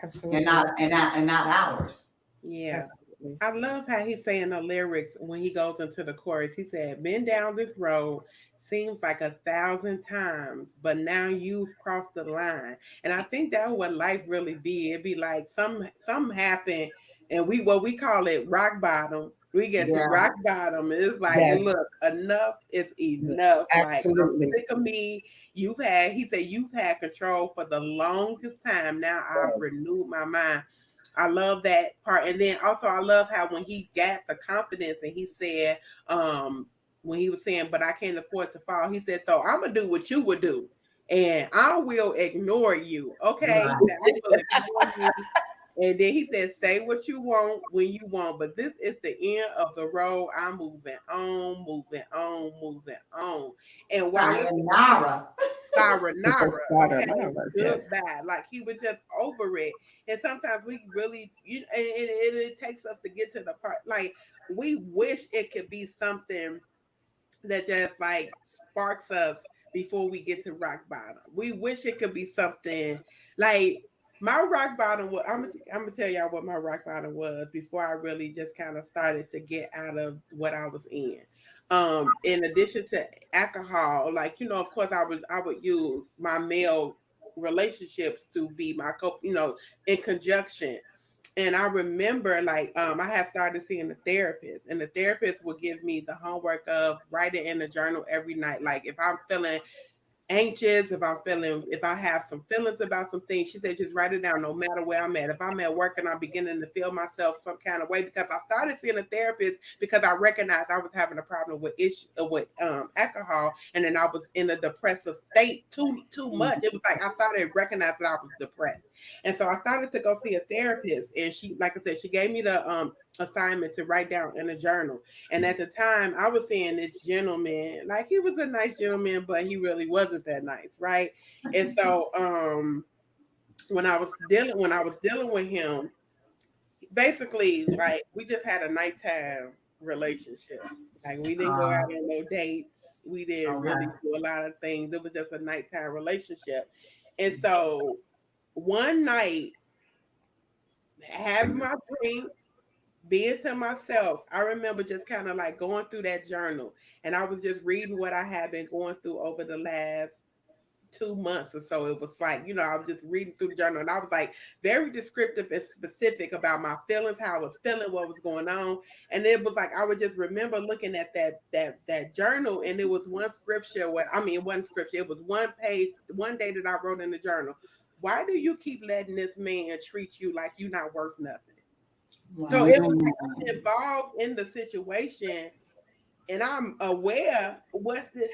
Speaker 2: Absolutely.
Speaker 1: and not ours.
Speaker 3: Yeah.
Speaker 2: Absolutely.
Speaker 3: I love how he's saying the lyrics when he goes into the chorus. He said, "Been down this road seems like 1,000 times, but now you've crossed the line." And I think that's what life really be. It'd be like some happen, and we what we call it rock bottom. We get to
Speaker 1: Yeah.
Speaker 3: rock bottom. And it's like,
Speaker 2: Yes.
Speaker 3: look, enough is enough. Like, I'm
Speaker 2: Absolutely.
Speaker 3: sick of me. He said, you've had control for the longest time. Now I've
Speaker 2: Yes.
Speaker 3: renewed my mind. I love that part. And then also I love how when he got the confidence and he said, when he was saying, but I can't afford to fall, he said, so I'm gonna do what you would do. And I will ignore you. Okay.
Speaker 1: Right.
Speaker 3: He said, I will ignore you. And then he said, say what you want when you want, but this is the end of the road. I'm moving on, moving on, moving on. And while it
Speaker 1: Sayonara.
Speaker 3: Sayonara, okay,
Speaker 2: Yes.
Speaker 3: goodbye. Like he was just over it. And sometimes we really, it takes us to get to the part. Like we wish it could be something that just like sparks us before we get to rock bottom. We wish it could be something like my rock bottom was. I'm gonna tell y'all what my rock bottom was before I really just kind of started to get out of what I was in. In addition to alcohol, like of course, I would use my male relationships to be my in conjunction. And I remember like I had started seeing a therapist, and the therapist would give me the homework of writing in a journal every night. Like if I'm feeling anxious, if I have some feelings about some things, she said just write it down no matter where I'm at. If I'm at work and I'm beginning to feel myself some kind of way, because I started seeing a therapist because I recognized I was having a problem with alcohol, and then I was in a depressive state too much. It was like I started recognizing that I was depressed. And so I started to go see a therapist, and she, like I said, she gave me the assignment to write down in a journal. And at the time, I was seeing this gentleman, like he was a nice gentleman, but he really wasn't that nice, right? And so, when I was dealing with him, basically, like we just had a nighttime relationship. Like we didn't go out on no dates. We didn't really
Speaker 1: Okay.
Speaker 3: do a lot of things. It was just a nighttime relationship. And so one night, having my drink, being to myself, I remember just kind of like going through that journal, and I was just reading what I had been going through over the last 2 months or so. It was like, I was just reading through the journal, and I was like very descriptive and specific about my feelings, how I was feeling, what was going on. And it was like I would just remember looking at that journal, and it was one scripture one scripture, it was one page, one day that I wrote in the journal. Why do you keep letting this man treat you like you're not worth nothing? So
Speaker 1: Wow.
Speaker 3: it was like I'm involved in the situation, and I'm aware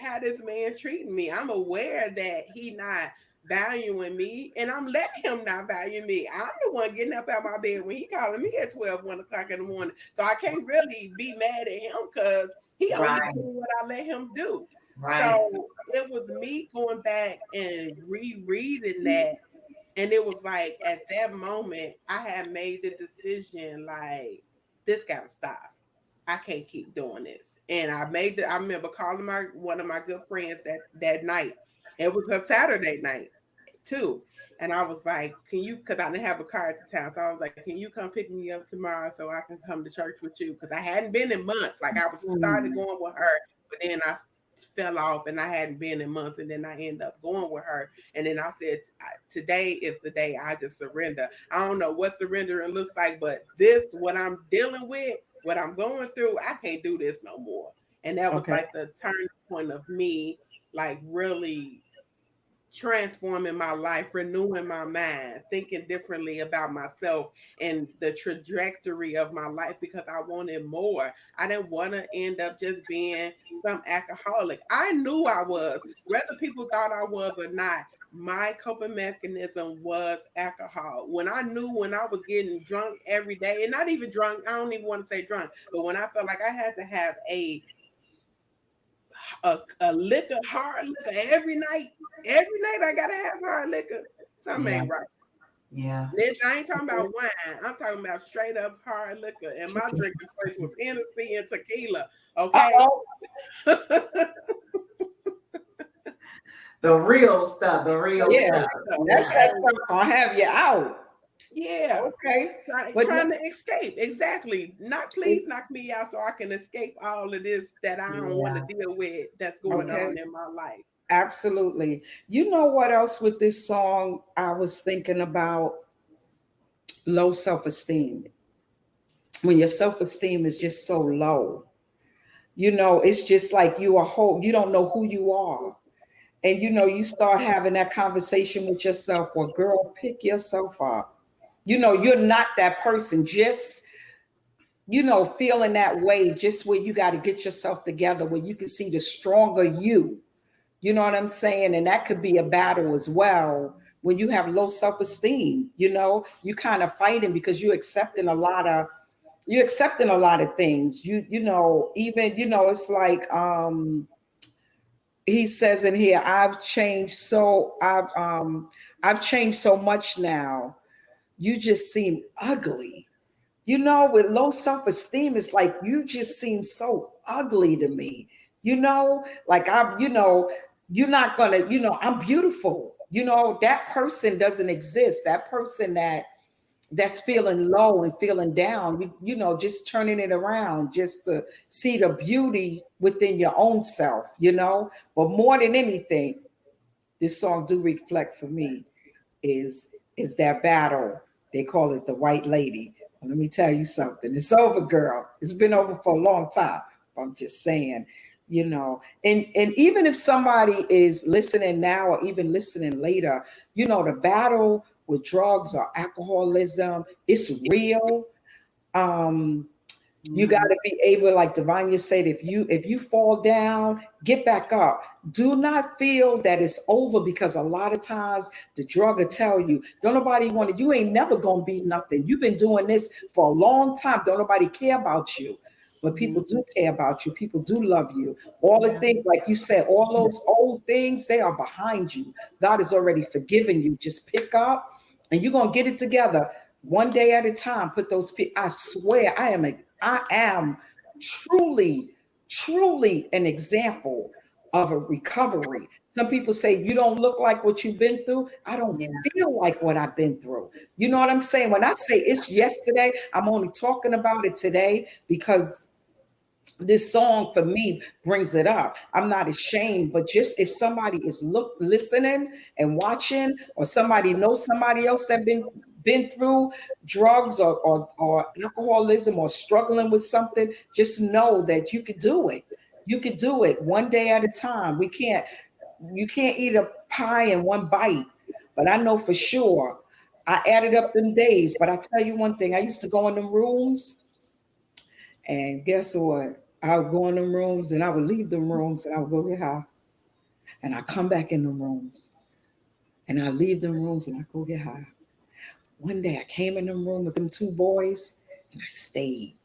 Speaker 3: how this man treating me. I'm aware that he not valuing me, and I'm letting him not value me. I'm the one getting up out my bed when he calling me at 1 o'clock in the morning. So I can't really be mad at him because he only
Speaker 1: Right.
Speaker 3: doing what I let him do.
Speaker 1: Right.
Speaker 3: So it was me going back and rereading that. And it was like at that moment, I had made the decision like, this gotta stop. I can't keep doing this. And I remember calling one of my good friends that night. It was a Saturday night too. And I was like, can you, because I didn't have a car at the time. So I was like, can you come pick me up tomorrow so I can come to church with you? Because I hadn't been in months. Like I was started going with her, but then I fell off and I hadn't been in months. And then I ended up going with her. And then I said, today is the day I just surrender. I don't know what surrendering looks like, but this, what I'm dealing with, what I'm going through, I can't do this no more. And that was
Speaker 2: Okay.
Speaker 3: like the turning point of me, like really transforming my life, renewing my mind, thinking differently about myself and the trajectory of my life, because I wanted more. I didn't want to end up just being some alcoholic. I knew I was, whether people thought I was or not. My coping mechanism was alcohol. When I was getting drunk every day, and not even drunk, I don't even want to say drunk, but when I felt like I had to have a liquor, hard liquor every night. Every night I gotta have hard liquor. Something
Speaker 1: Yeah.
Speaker 3: ain't right.
Speaker 1: Yeah.
Speaker 3: I ain't talking about wine. I'm talking about straight up hard liquor. And my drinking place was Hennessy and tequila. Okay.
Speaker 1: The real stuff. The real
Speaker 2: Yeah,
Speaker 1: stuff.
Speaker 2: that's that stuff gonna have you out.
Speaker 3: Yeah.
Speaker 2: Okay. But
Speaker 3: Trying to escape. Exactly. Not please
Speaker 2: it's
Speaker 3: knock me out so I can escape all of this that I don't want to
Speaker 1: Yeah.
Speaker 3: deal with that's going
Speaker 2: okay.
Speaker 3: on in my life.
Speaker 2: Absolutely. You know what else with this song I was thinking about? Low self-esteem. When your self-esteem is just so low, it's just like you don't know who you are. And you start having that conversation with yourself. Well, girl, pick yourself up. You're not that person. Just feeling that way, just where you got to get yourself together, where you can see the stronger you. You know what I'm saying? And that could be a battle as well. When you have low self-esteem, you kind of fighting because you're accepting a lot of things. Even it's like he says in here, I've changed so much now. You just seem ugly. With low self-esteem, it's like you just seem so ugly to me. Like you're not gonna, I'm beautiful. That person doesn't exist. That person that's feeling low and feeling down, just turning it around just to see the beauty within your own self. But more than anything, this song do reflect for me is that battle. They call it the white lady. Well, let me tell you something. It's over, girl. It's been over for a long time. I'm just saying, and even if somebody is listening now or even listening later, the battle with drugs or alcoholism, it's real. You got to be able, like Devonia said, if you fall down, get back up. Do not feel that it's over, because a lot of times the drug will tell you, don't nobody want to, you ain't never gonna be nothing. You've been doing this for a long time. Don't nobody care about you. But people do care about you. People do love you. All the
Speaker 1: Yeah.
Speaker 2: things, like you said, all those old things, they are behind you. God has already forgiven you. Just pick up and you're gonna get it together one day at a time. Put those. I swear, I am truly, truly an example of a recovery. Some people say you don't look like what you've been through. I don't
Speaker 1: Yeah.
Speaker 2: feel like what I've been through. You know what I'm saying? When I say it's yesterday, I'm only talking about it today because this song for me brings it up. I'm not ashamed, but just if somebody is listening and watching, or somebody knows somebody else that been through drugs or alcoholism or struggling with something, just know that you could do it. You could do it one day at a time. You can't eat a pie in one bite, but I know for sure I added up them days. But I tell you one thing, I used to go in them rooms, and guess what? I would go in them rooms and I would leave them rooms and I would go get high. And I come back in them rooms and I leave them rooms and I go get high. One day I came in them room with them two boys and I stayed.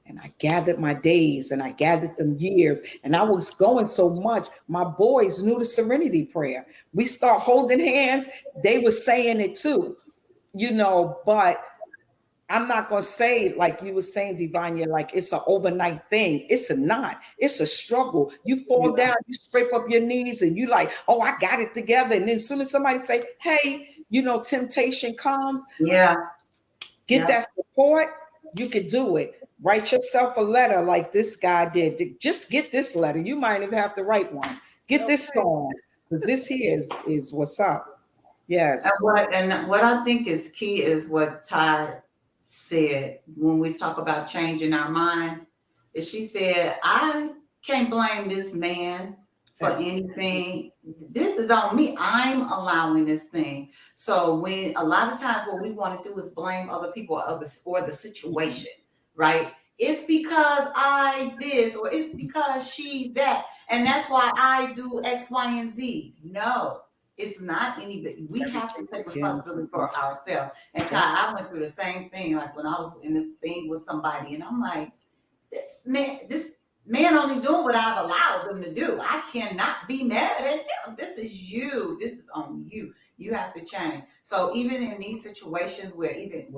Speaker 2: And I gathered my days and I gathered them years. And I was going so much. My boys knew the serenity prayer. We start holding hands. They were saying it too, but I'm not going to say, like you were saying, Divania, like it's an overnight thing. It's a not. It's a struggle. You fall
Speaker 1: Yeah.
Speaker 2: down, you scrape up your knees, and you like, oh, I got it together. And then as soon as somebody say, hey, temptation comes,
Speaker 1: Yeah.
Speaker 2: get that support, you could do it. Write yourself a letter like this guy did. Just get this letter. You might even have to write one. Get this
Speaker 3: Okay.
Speaker 2: song, because this here is what's up.
Speaker 1: And
Speaker 2: Yes.
Speaker 1: what I think is key is what Ty said when we talk about changing our mind. Is she said, I can't blame this man for
Speaker 2: Yes.
Speaker 1: anything. This is on me. I'm allowing this thing. So when a lot of times what we want to do is blame other people or the situation, right? It's because I this, or it's because she that, and that's why I do X, Y, and Z. No, it's not anybody. We have to take
Speaker 2: Yeah.
Speaker 1: responsibility for ourselves. And Ty,
Speaker 2: Yeah.
Speaker 1: I went through the same thing. Like when I was in this thing with somebody, and I'm like, this man only doing what I've allowed them to do. I cannot be mad at him. This is you. This is on you. You have to change. So even in these situations where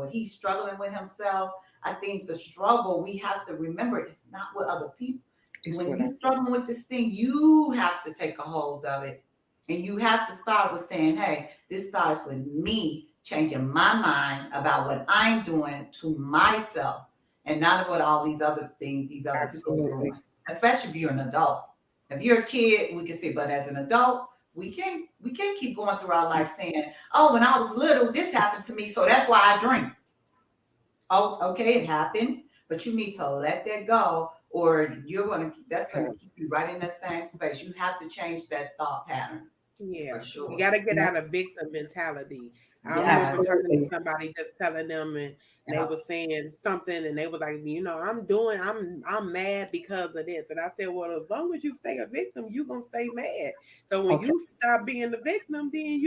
Speaker 1: he's struggling with himself, I think the struggle, we have to remember, it's not with other people.
Speaker 2: It's
Speaker 1: When
Speaker 2: what I
Speaker 1: you're struggling with this thing, you have to take a hold of it. And you have to start with saying, hey, this starts with me changing my mind about what I'm doing to myself and not what all these other things, these other people are
Speaker 2: Absolutely.
Speaker 1: doing, especially if you're an adult. If you're a kid, we can see, but as an adult, we can't keep going through our life saying, oh, when I was little, this happened to me, so that's why I drink. Oh, okay, it happened, but you need to let that go, or that's gonna keep you right in that same space. You have to change that thought pattern for
Speaker 3: Yeah, you
Speaker 1: sure.
Speaker 3: got to get
Speaker 2: Yeah,
Speaker 3: out of victim mentality. I
Speaker 1: Yes.
Speaker 3: remember talking to
Speaker 2: absolutely.
Speaker 3: somebody just telling them, and they
Speaker 1: Yeah.
Speaker 3: were saying something, and they were like, I'm mad because of this, and I said, well, as long as you stay a victim, you gonna stay mad. So when
Speaker 2: Okay.
Speaker 3: you stop being the victim, then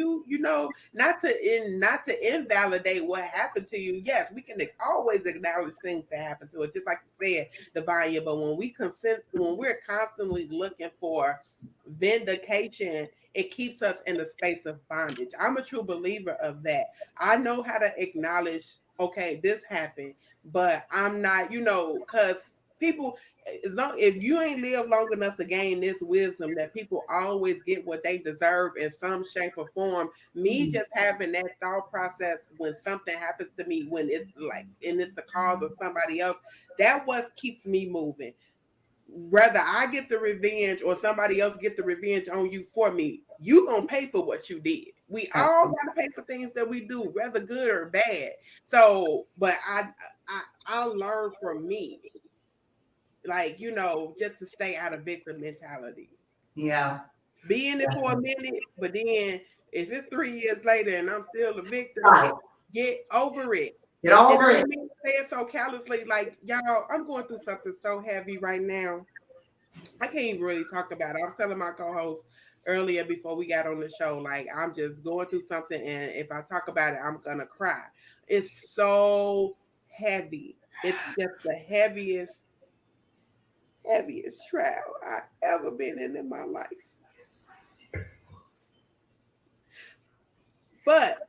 Speaker 3: not to invalidate what happened to you. Yes, we can always acknowledge things that happen to us, just like you said, Devonia. But when we're constantly looking for vindication, it keeps us in a space of bondage. I'm a true believer of that. I know how to acknowledge, okay, this happened, but I'm not, because people, if you ain't lived long enough to gain this wisdom that people always get what they deserve in some shape or form, me just having that thought process when something happens to me, when it's like, and it's the cause of somebody else, that what keeps me moving. Whether I get the revenge or somebody else get the revenge on you for me, you gonna pay for what you did. We all
Speaker 2: Absolutely.
Speaker 3: gotta pay for things that we do, whether good or bad. So, but I learned from me, like, just to stay out of victim mentality.
Speaker 1: Yeah.
Speaker 3: Be in it for a minute, but then if it's 3 years later and I'm still a victim,
Speaker 1: Right.
Speaker 3: get over it.
Speaker 1: Get
Speaker 3: And
Speaker 1: over
Speaker 3: I
Speaker 1: it.
Speaker 3: don't mean to say it so callously, like, y'all, I'm going through something so heavy right now. I can't even really talk about it. I was telling my co-host earlier before we got on the show, like, I'm just going through something, and if I talk about it, I'm gonna cry. It's so heavy. It's just the heaviest trial I ever been in my life. But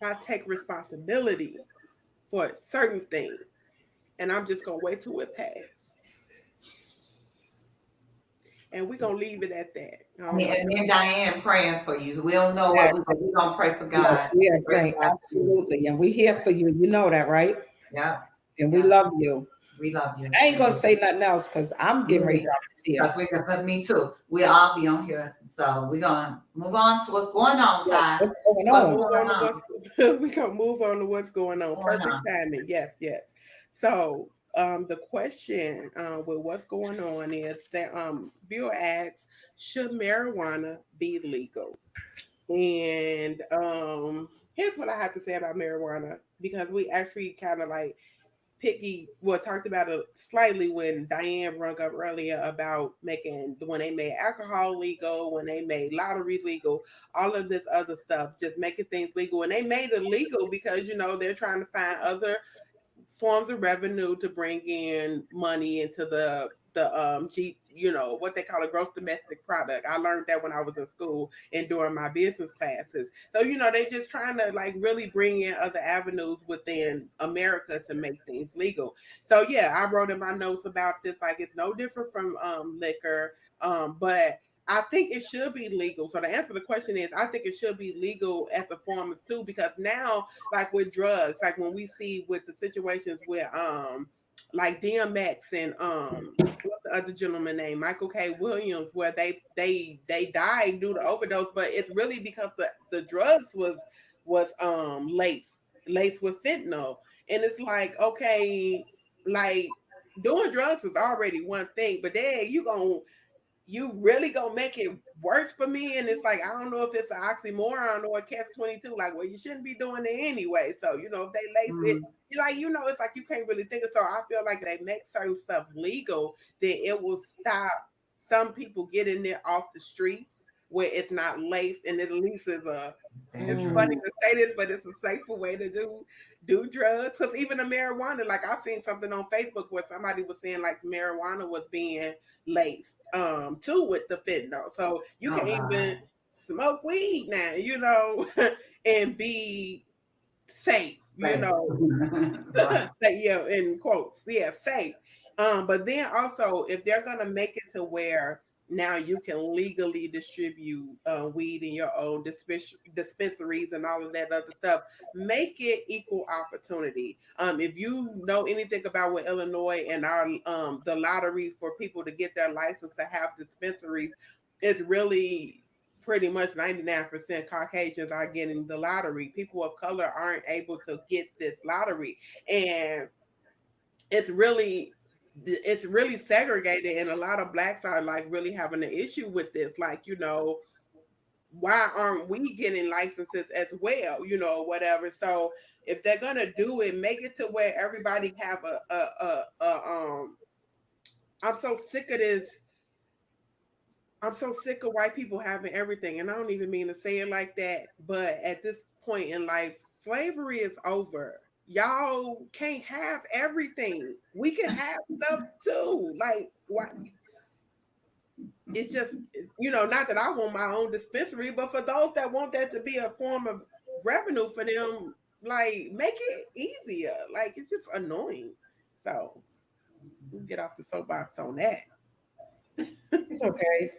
Speaker 3: I take responsibility for certain things, and I'm just gonna wait till it passes. And we're gonna leave it at that. I don't know.
Speaker 1: And me and Diane praying for you. We don't know what
Speaker 2: Yes.
Speaker 1: we're gonna pray for
Speaker 2: Yes,
Speaker 1: God.
Speaker 2: we are
Speaker 1: Pray for
Speaker 2: praying.
Speaker 1: God too.
Speaker 2: Absolutely. And we're here for you. You know that, right?
Speaker 1: Yeah.
Speaker 2: And we
Speaker 1: Yeah.
Speaker 2: love you.
Speaker 1: We love you.
Speaker 2: I ain't gonna say nothing else because I'm getting ready to drop a tear.
Speaker 1: Because me too. We all be on here. So we're gonna move on to what's going on,
Speaker 2: Yes,
Speaker 1: Ty.
Speaker 2: what's going
Speaker 3: Gonna
Speaker 1: What's
Speaker 2: on?
Speaker 3: move
Speaker 1: going
Speaker 3: on to
Speaker 1: on?
Speaker 3: we gonna move on to what's going on.
Speaker 1: Going
Speaker 3: Perfect
Speaker 1: on.
Speaker 3: timing. Yes, yes. So the question with what's going on is that viewer asks, should marijuana be legal? And here's what I have to say about marijuana, because we actually kind of like talked about it slightly when Diane brought up earlier about making, when they made alcohol legal, when they made lottery legal, all of this other stuff, just making things legal. And they made it legal because, they're trying to find other forms of revenue to bring in money into the what they call a gross domestic product. I learned that when I was in school and during my business classes. So they're just trying to like really bring in other avenues within America to make things legal. So yeah, I wrote in my notes about this, like, it's no different from liquor, but I think it should be legal. So to answer the question is, I think it should be legal as a form of too, because now, like with drugs, like when we see with the situations where like DMX and what's the other gentleman name, Michael K. Williams, where they died due to overdose, but it's really because the drugs was laced with fentanyl. And it's like, okay, like doing drugs is already one thing, but then you really gonna make it worse for me? And it's like, I don't know if it's an oxymoron or a catch 22. Like, well, you shouldn't be doing it anyway. So, if they lace it, you're like, it's like you can't really think of. So I feel like they make certain stuff legal, then it will stop some people getting there off the streets where it's not laced, and it at least is it's funny
Speaker 1: Dangerous.
Speaker 3: to say this, but it's a safer way to do drugs. Because even the marijuana, like I seen something on Facebook where somebody was saying like marijuana was being laced too with the fentanyl. So you
Speaker 1: Oh
Speaker 3: can even
Speaker 1: God.
Speaker 3: smoke weed now, and be safe,
Speaker 1: Right. Right.
Speaker 3: yeah, in quotes, yeah, safe. But then also, if they're gonna make it to where now you can legally distribute weed in your own dispensaries and all of that other stuff. Make it equal opportunity. If you know anything about what Illinois and our the lottery for people to get their license to have dispensaries, it's really pretty much 99% Caucasians are getting the lottery. People of color aren't able to get this lottery, and it's really segregated, and a lot of blacks are like really having an issue with this. Like, why aren't we getting licenses as well? Whatever. So if they're gonna do it, make it to where everybody have I'm so sick of this. I'm so sick of white people having everything, and I don't even mean to say it like that, but at this point in life, slavery is over. Y'all can't have everything. We can have stuff too. Like, why? It's just, not that I want my own dispensary, but for those that want that to be a form of revenue for them, like, make it easier. Like, it's just annoying. So we'll get off the soapbox on that.
Speaker 2: It's okay.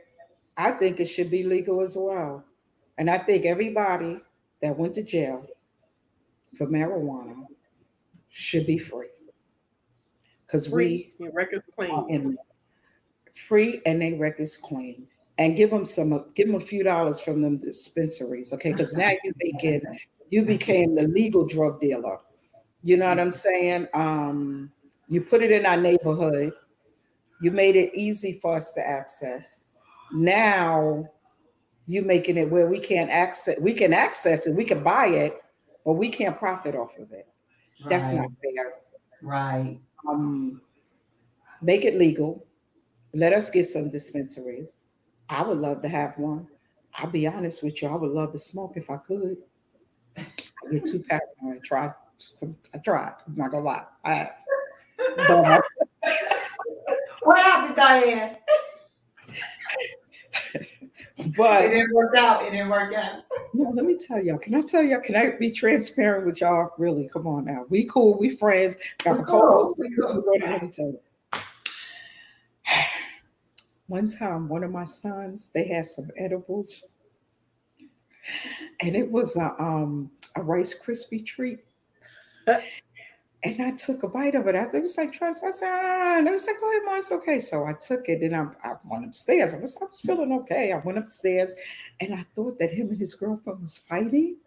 Speaker 2: I think it should be legal as well. And I think everybody that went to jail for marijuana should be free. Because
Speaker 3: free, your record's clean.
Speaker 2: Free and their records clean. And give them a few dollars from them dispensaries, okay? Because now you became the legal drug dealer. You know what I'm saying? You put it in our neighborhood. You made it easy for us to access. Now you making it where we can access it, we can buy it, but we can't profit off of it. Right. That's not fair.
Speaker 1: Right.
Speaker 2: Make it legal. Let us get some dispensaries. I would love to have one. I'll be honest with you. I would love to smoke if I could. I get too passionate. I tried. I'm not gonna lie.
Speaker 1: What happened, Diane?
Speaker 2: But
Speaker 1: it didn't work out.
Speaker 2: No, let me tell y'all. Can I be transparent with y'all? Really? Come on now. We cool. We friends. Got cool. Let me tell you. One time, one of my sons, they had some edibles, and it was a Rice Krispie treat. And I took a bite of it. It was like, I said, and I was like, go ahead, Mom, it's okay. So I took it, and I went upstairs. I was feeling okay. I went upstairs, and I thought that him and his girlfriend was fighting,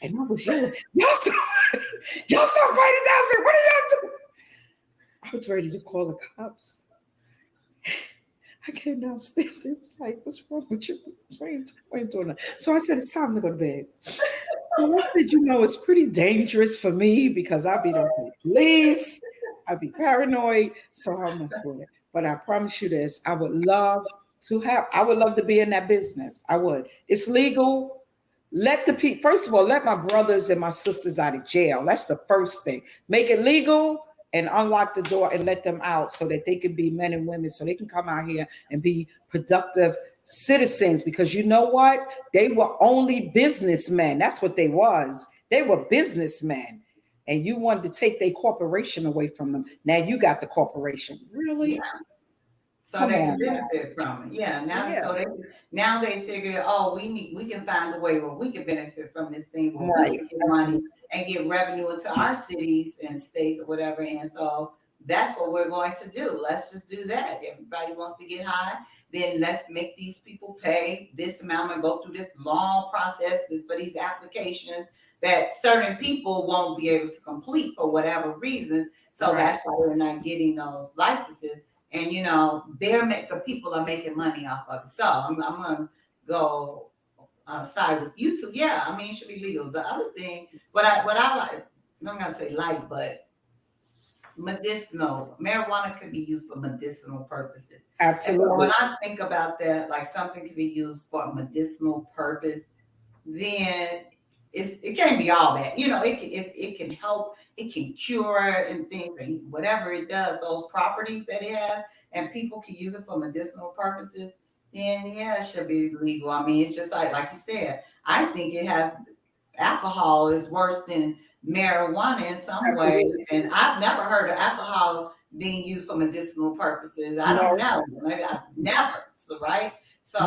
Speaker 2: and I was yelling, y'all stop fighting downstairs. What are y'all doing? I was ready to call the cops. I came downstairs. It was like, what's wrong with you? Why ain't doing that? So I said, it's time to go to bed. So I said, it's pretty dangerous for me because I'll be the police. I'll be paranoid. So I'll mess with it. But I promise you this, I would love to be in that business. I would. It's legal. First of all, let my brothers and my sisters out of jail. That's the first thing. Make it legal and unlock the door and let them out so that they can be men and women, so they can come out here and be productive citizens. Because you know what? They were only businessmen. That's what they was. They were businessmen. And you wanted to take their corporation away from them. Now you got the corporation. Really?
Speaker 1: Yeah. So they can benefit from it. Yeah. Now they figure, we can find a way where we can benefit from this thing, where we can get money and get revenue into our cities and states or whatever. And so that's what we're going to do. Let's just do that. Everybody wants to get high, then let's make these people pay this amount and go through this long process for these applications that certain people won't be able to complete for whatever reasons. So that's why we're not getting those licenses. And the people are making money off of it. So I'm gonna go side with you too. Yeah, I mean, it should be legal. The other thing, what I like, I'm gonna say light, but medicinal marijuana can be used for medicinal purposes.
Speaker 2: Absolutely.
Speaker 1: So when I think about that, like something can be used for a medicinal purpose, then it can't be all bad. It can help, it can cure and things, and whatever it does, those properties that it has, and people can use it for medicinal purposes, then yeah, it should be legal. I mean, it's just like you said, I think alcohol is worse than marijuana in some ways. And I've never heard of alcohol being used for medicinal purposes. I don't know. Maybe I've never. right? So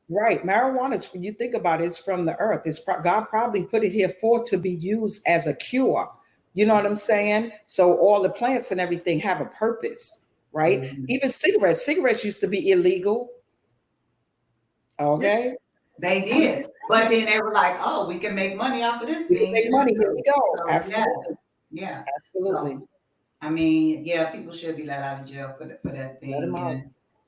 Speaker 2: marijuana is, you think about it, it's from the earth. God probably put it here to be used as a cure. You know what I'm saying? So all the plants and everything have a purpose, right? Even cigarettes used to be illegal. Okay.
Speaker 1: They did, but then they were like, "Oh, we can make money off of this
Speaker 2: We can
Speaker 1: thing."
Speaker 2: make money. Here we go.
Speaker 1: So,
Speaker 2: Absolutely.
Speaker 1: yeah.
Speaker 2: Absolutely.
Speaker 1: So, I mean, yeah, people should be let out of jail for that
Speaker 2: Let
Speaker 1: thing.
Speaker 2: them out.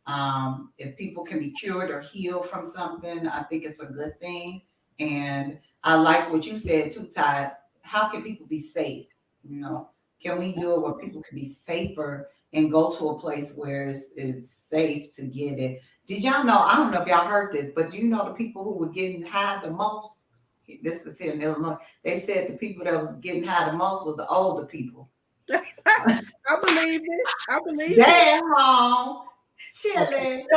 Speaker 1: And if people can be cured or healed from something, I think it's a good thing. And I like what you said too, Ty. How can people be safe? You know, can we do it where people can be safer and go to a place where it's safe to get it? Did y'all know? I don't know if y'all heard this, but do you know the people who were getting high the most? This is here in Illinois. They said the people that was getting high the most was the older people.
Speaker 3: I believe it. I believe it.
Speaker 1: They're home, chilling,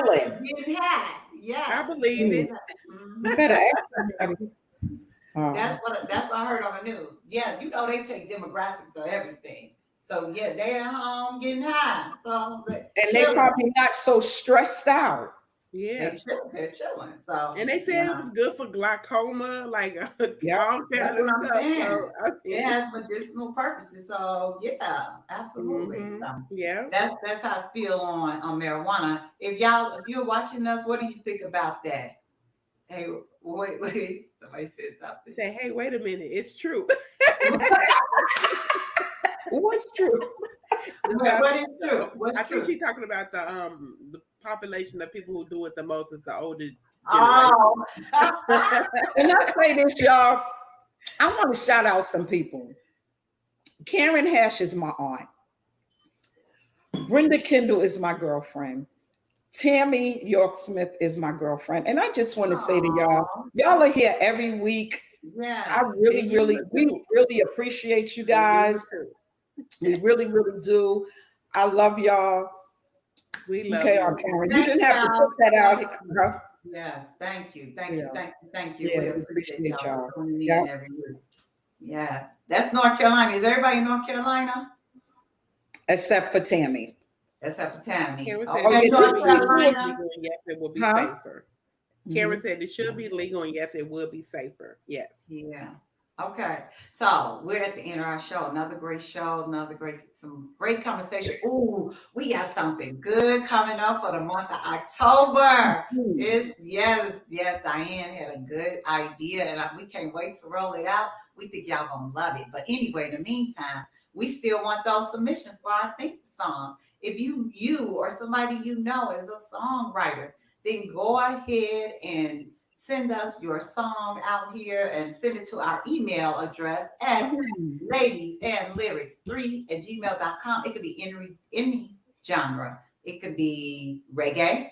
Speaker 1: getting high. Yeah,
Speaker 3: I believe it.
Speaker 2: You better ask somebody.
Speaker 1: That's what I heard on the news. Yeah, you know they take demographics of everything. So yeah, they're at home getting high. So
Speaker 2: they probably not so stressed out.
Speaker 3: Yeah,
Speaker 1: they're chilling. So
Speaker 3: and they said it was good for glaucoma, like all
Speaker 1: that's
Speaker 3: kind of
Speaker 1: what I'm
Speaker 3: stuff.
Speaker 1: saying.
Speaker 3: So,
Speaker 1: it has medicinal purposes. So yeah, absolutely. So, that's how I feel on marijuana. If you're watching us, what do you think about that? Hey, wait, somebody said something.
Speaker 3: Say, hey, wait a minute, it's true.
Speaker 2: What's true?
Speaker 1: What is true?
Speaker 3: I think she's talking about the population of people who do it the most is the older generation.
Speaker 1: Oh.
Speaker 2: And I say this, y'all, I want to shout out some people. Karen Hash is my aunt. Brenda Kendall is my girlfriend. Tammy York Smith is my girlfriend. And I just want to say to y'all are here every week.
Speaker 1: Yeah,
Speaker 2: I we really appreciate you guys. We really, really do. I love y'all.
Speaker 3: We love you.
Speaker 2: Karen. You didn't have to put that out. Huh?
Speaker 1: Yes, thank you. Yeah,
Speaker 2: we
Speaker 1: we appreciate y'all tuning
Speaker 2: in
Speaker 1: every week. Yeah, that's North Carolina. Is everybody in North Carolina?
Speaker 2: Except for Tammy.
Speaker 1: Except for Tammy.
Speaker 3: Karen
Speaker 1: Okay, North Carolina.
Speaker 3: Yes, it will be safer. Karen said it should be legal, and yes, it will be safer. Yes.
Speaker 1: Yeah. Okay. So we're at the end of our show. Another great show. Some great conversation. Ooh, we got something good coming up for the month of October. Yes. Diane had a good idea, and we can't wait to roll it out. We think y'all gonna love it. But anyway, in the meantime, we still want those submissions for our theme song. If you or somebody you know is a songwriter, then go ahead and send us your song out here and send it to our email address at ladiesandlyrics3@gmail.com. It could be any genre. It could be reggae.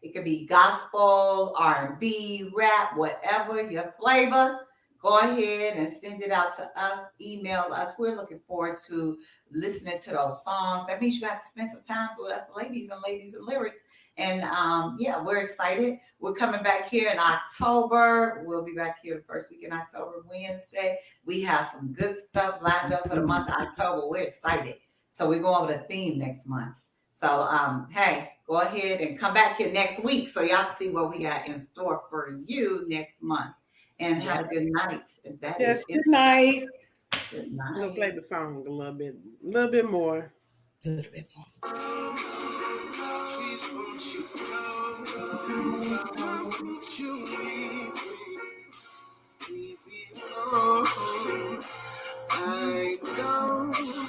Speaker 1: It could be gospel, R&B, rap, whatever your flavor. Go ahead and send it out to us. Email us. We're looking forward to listening to those songs. That means you have to spend some time with us, ladies and lyrics. And we're excited. We're coming back here in October. We'll be back here the first week in October, Wednesday. We have some good stuff lined up for the month of October. We're excited. So we're going with a theme next month. So, hey, go ahead and come back here next week so y'all can see what we got in store for you next month. And have a good night.
Speaker 2: Good night.
Speaker 1: Good night.
Speaker 3: We'll play the song a little bit more.
Speaker 2: A little bit more.